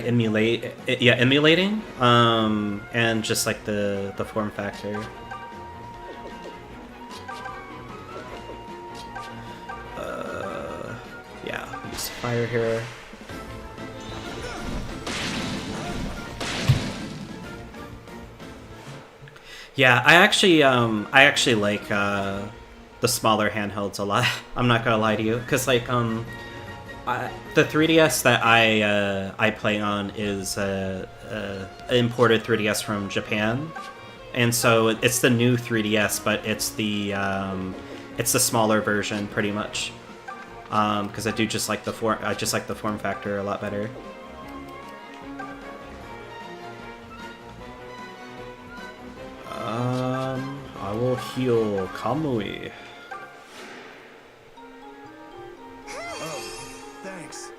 emulating, and just like the form factor. Yeah, use fire here. Yeah, I actually like the smaller handhelds a lot. I'm not gonna lie to you, because like the 3DS that I play on is imported 3DS from Japan, and so it's the new 3DS, but it's the smaller version pretty much. Because I just like the form factor a lot better. I will heal Kamui. Oh, thanks.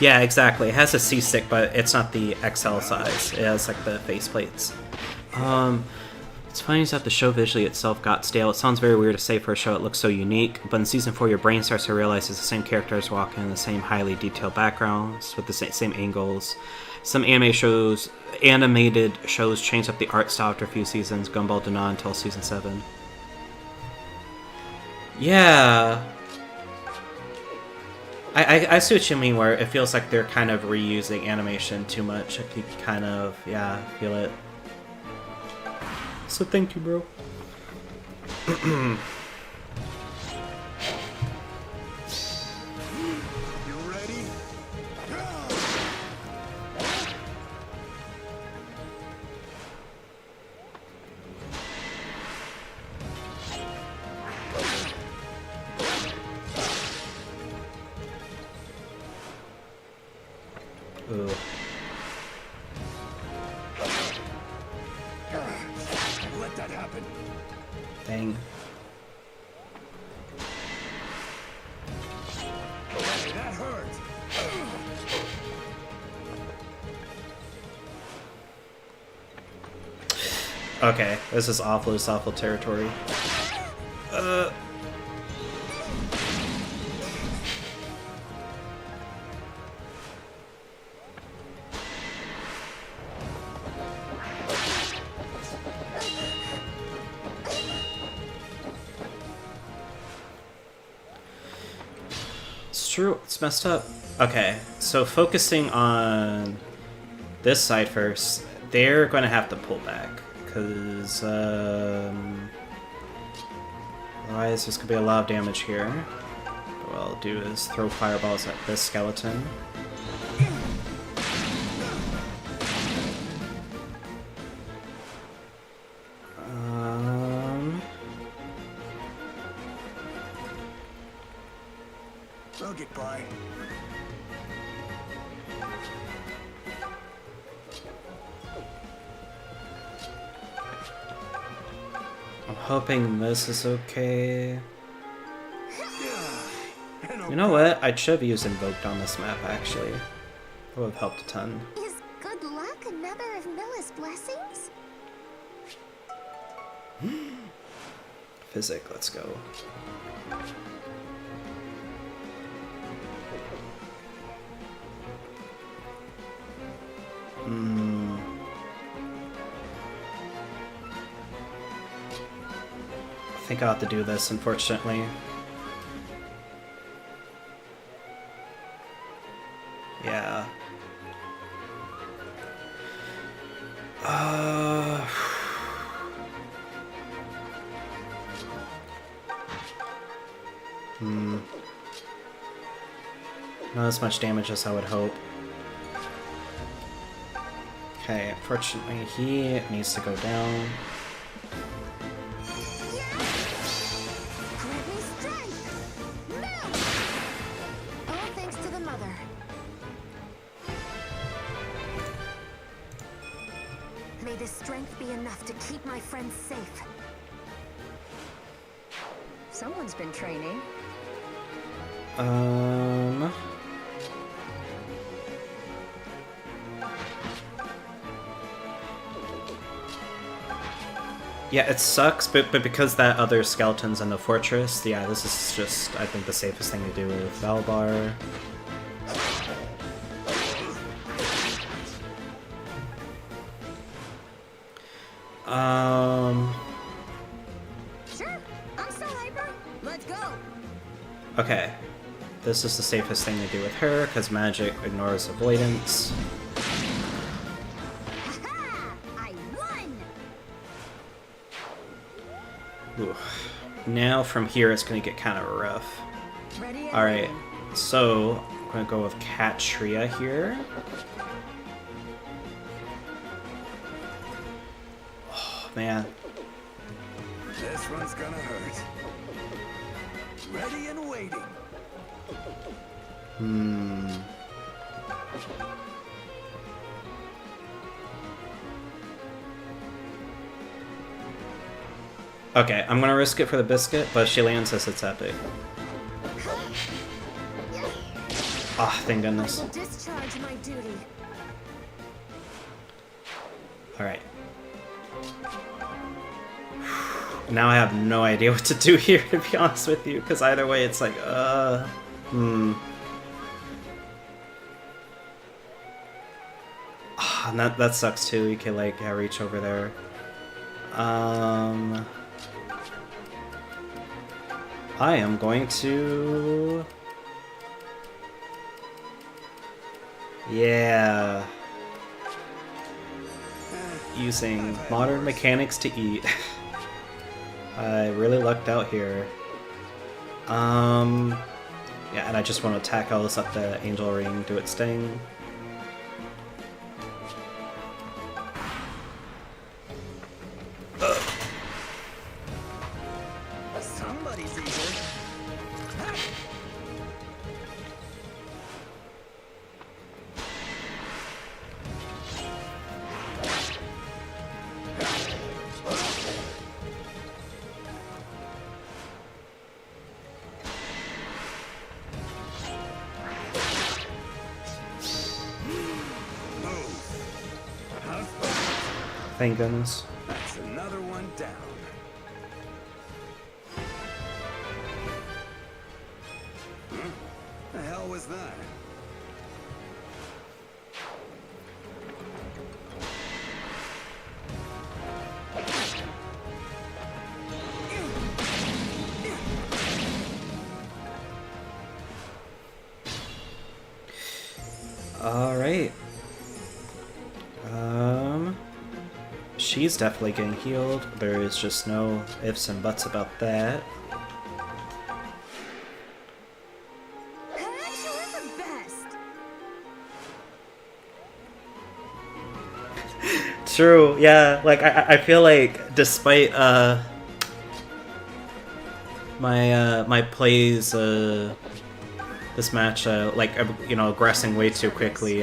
Yeah, exactly. It has a C-stick, but it's not the XL size. It has like the faceplates. It's funny is that the show visually itself got stale. It sounds very weird to say for a show it looks so unique, but in Season 4 your brain starts to realize it's the same characters walking in the same highly detailed backgrounds with the same angles. Some animated shows changed up the art style after a few seasons. Gumball did not until Season 7. Yeah. I see what you mean, where it feels like they're kind of reusing animation too much. I could kind of, yeah, feel it. So thank you, bro. Dang. Hey, that hurt. Okay, this is awful territory. It's true, it's messed up. Okay, so focusing on this side first, they're going to have to pull back, because otherwise there's going to be a lot of damage here. What I'll do is throw fireballs at this skeleton. I'll get by. I'm hoping this is okay. You know what? I should have used Invoked on this map, actually. That would have helped a ton. Is good luck another of Milla's blessings? Physic, let's go. I think I'll have to do this, unfortunately. Yeah. Not as much damage as I would hope. Okay, unfortunately he needs to go down. All thanks to the mother. May this strength be enough to keep my friends safe. Someone's been training. Yeah, it sucks, but because that other skeleton's in the fortress, yeah, this is just, I think, the safest thing to do with Valbar. Sure, I'm still hyper. Let's go. Okay. This is the safest thing to do with her, because magic ignores avoidance. I won. Ooh. Now from here it's going to get kind of rough. Alright, so I'm going to go with Katria here. Oh, man. This one's gonna hurt. Ready and waiting. Okay, I'm gonna risk it for the biscuit, but she lands as it's epic. Ah, thank goodness. I will discharge my duty. Alright. Now I have no idea what to do here, to be honest with you, because either way it's like, Ah, and that sucks too, you can like reach over there. I am going to... Yeah. Using modern mechanics to eat. I really lucked out here. Yeah, and I just want to attack all this up the Angel Ring, do its thing. Somebody's eager. Thank goodness. That's another one down. The hell was that? All right. She's definitely getting healed. There is just no ifs and buts about that. True, yeah. Like I feel like despite my plays this match like you know, aggressing way too quickly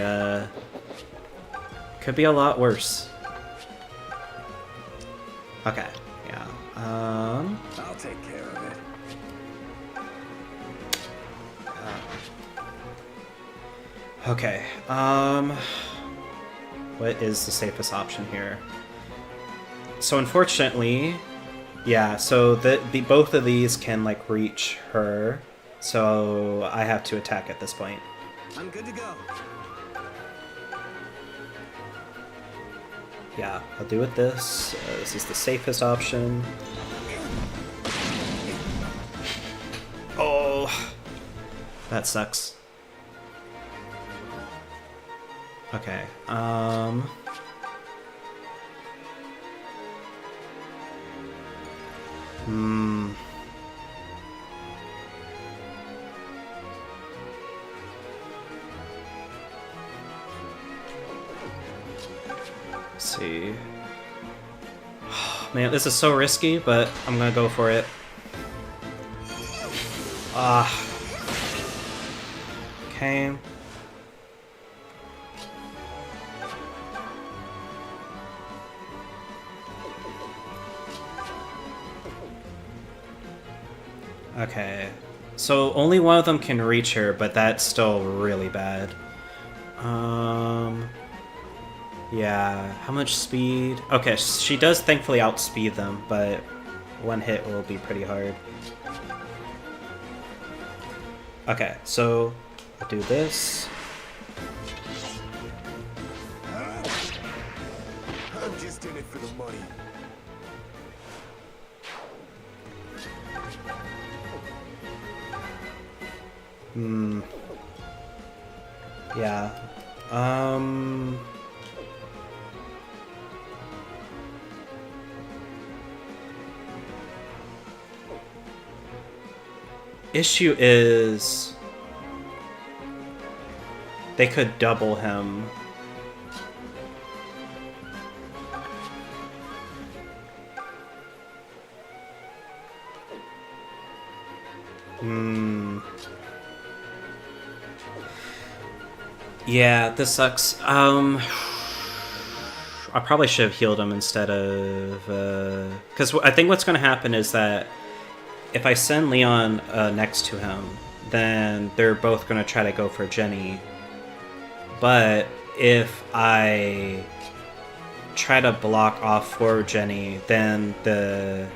could be a lot worse. Okay, yeah. I'll take care of it. Okay. What is the safest option here? So unfortunately, yeah, so the both of these can like reach her. So I have to attack at this point. I'm good to go. Yeah, I'll do it this. This is the safest option. Oh, that sucks. Okay, Let's see. Man, this is so risky, but I'm gonna go for it. Okay. Okay. So only one of them can reach her, but that's still really bad. Yeah, how much speed? Okay, she does thankfully outspeed them, but one hit will be pretty hard. Okay, so I'll do this. I'm just in it for the money. Yeah. Issue is they could double him. Yeah, this sucks. I probably should have healed him instead of... Because I think what's going to happen is that if I send Leon next to him, then they're both going to try to go for Jenny. But if I try to block off for Jenny, then the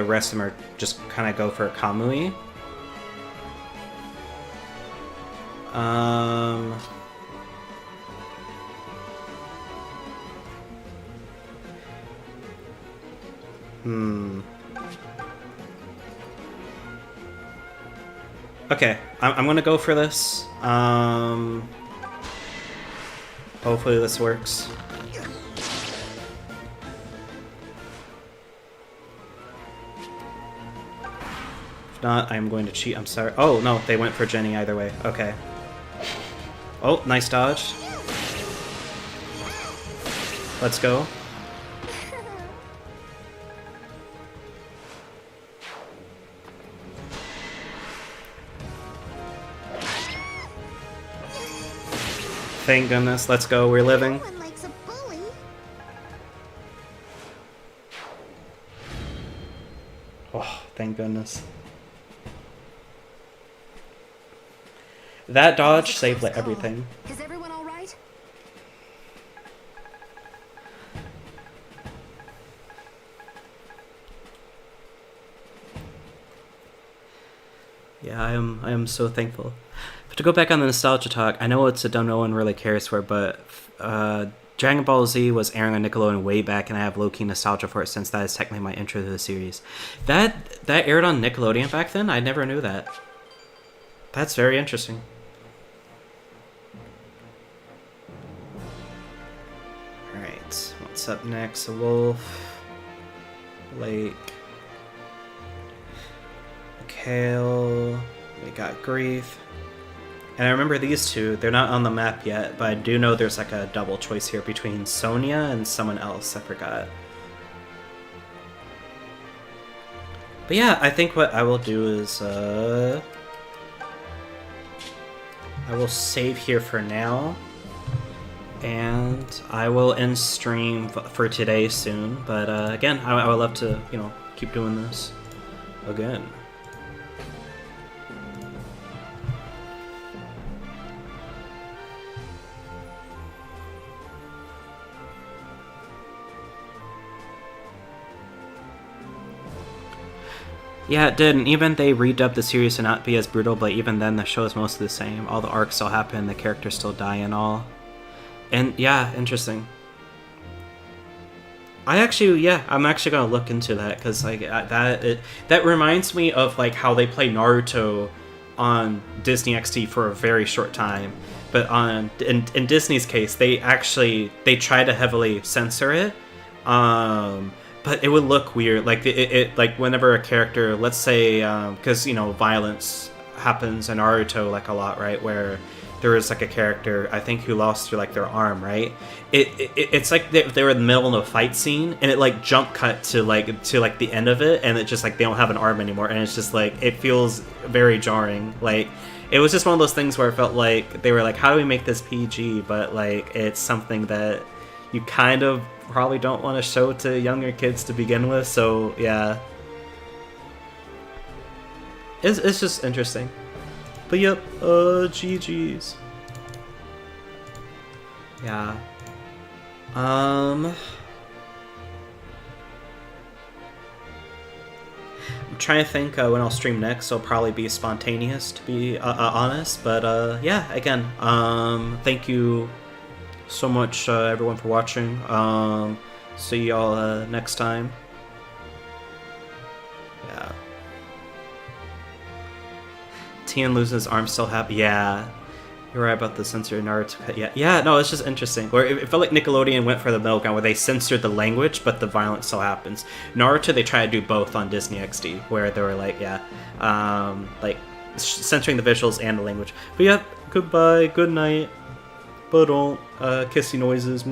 rest of them are just kind of go for Kamui. Okay, I'm gonna go for this. Hopefully this works. If not, I'm going to cheat. I'm sorry. Oh, no, they went for Jenny either way. Okay. Oh, nice dodge. Let's go. Thank goodness. Let's go. We're living. No one likes a bully. Oh, thank goodness. That dodge saved like everything. Is everyone all right? Yeah, I am so thankful. But to go back on the nostalgia talk, I know it's a dumb no one really cares for, but Dragon Ball Z was airing on Nickelodeon way back, and I have low-key nostalgia for it since that is technically my intro to the series. That aired on Nickelodeon back then? I never knew that. That's very interesting. Alright, what's up next? A wolf. Lake. Kale. We got Grief. And I remember these two, they're not on the map yet, but I do know there's like a double choice here between Sonia and someone else, I forgot. But yeah, I think what I will do is, I will save here for now. And I will end stream for today soon, but again, I would love to, you know, keep doing this again. Yeah, it did, and even they redubbed the series to not be as brutal, but even then the show is mostly the same. All the arcs still happen, the characters still die and all. And yeah, interesting. I'm actually gonna look into that, because like that reminds me of like how they play Naruto on Disney XD for a very short time, but in Disney's case, they try to heavily censor it. But it would look weird, like it like whenever a character, let's say, because you know violence happens in Naruto like a lot, right? Where there was like a character, I think, who lost like their arm, right? It's like they were in the middle of a fight scene, and it like jump cut to the end of it, and it just like they don't have an arm anymore, and it's just like it feels very jarring. Like it was just one of those things where it felt like they were like, how do we make this PG? But like it's something that you kind of probably don't want to show to younger kids to begin with, so yeah. It's just interesting. But yep, GG's. Yeah. I'm trying to think when I'll stream next, so it'll probably be spontaneous, to be honest, but yeah, again, thank you so much, everyone, for watching. See y'all next time. Yeah. Tien loses his arm, still happy. Yeah, you're right about the censored Naruto. Yeah. No, it's just interesting. Where it felt like Nickelodeon went for the middle ground, where they censored the language, but the violence still happens. Naruto, they try to do both on Disney XD, where they were like, like censoring the visuals and the language. But yeah, goodbye, good night. But don't kissy noises.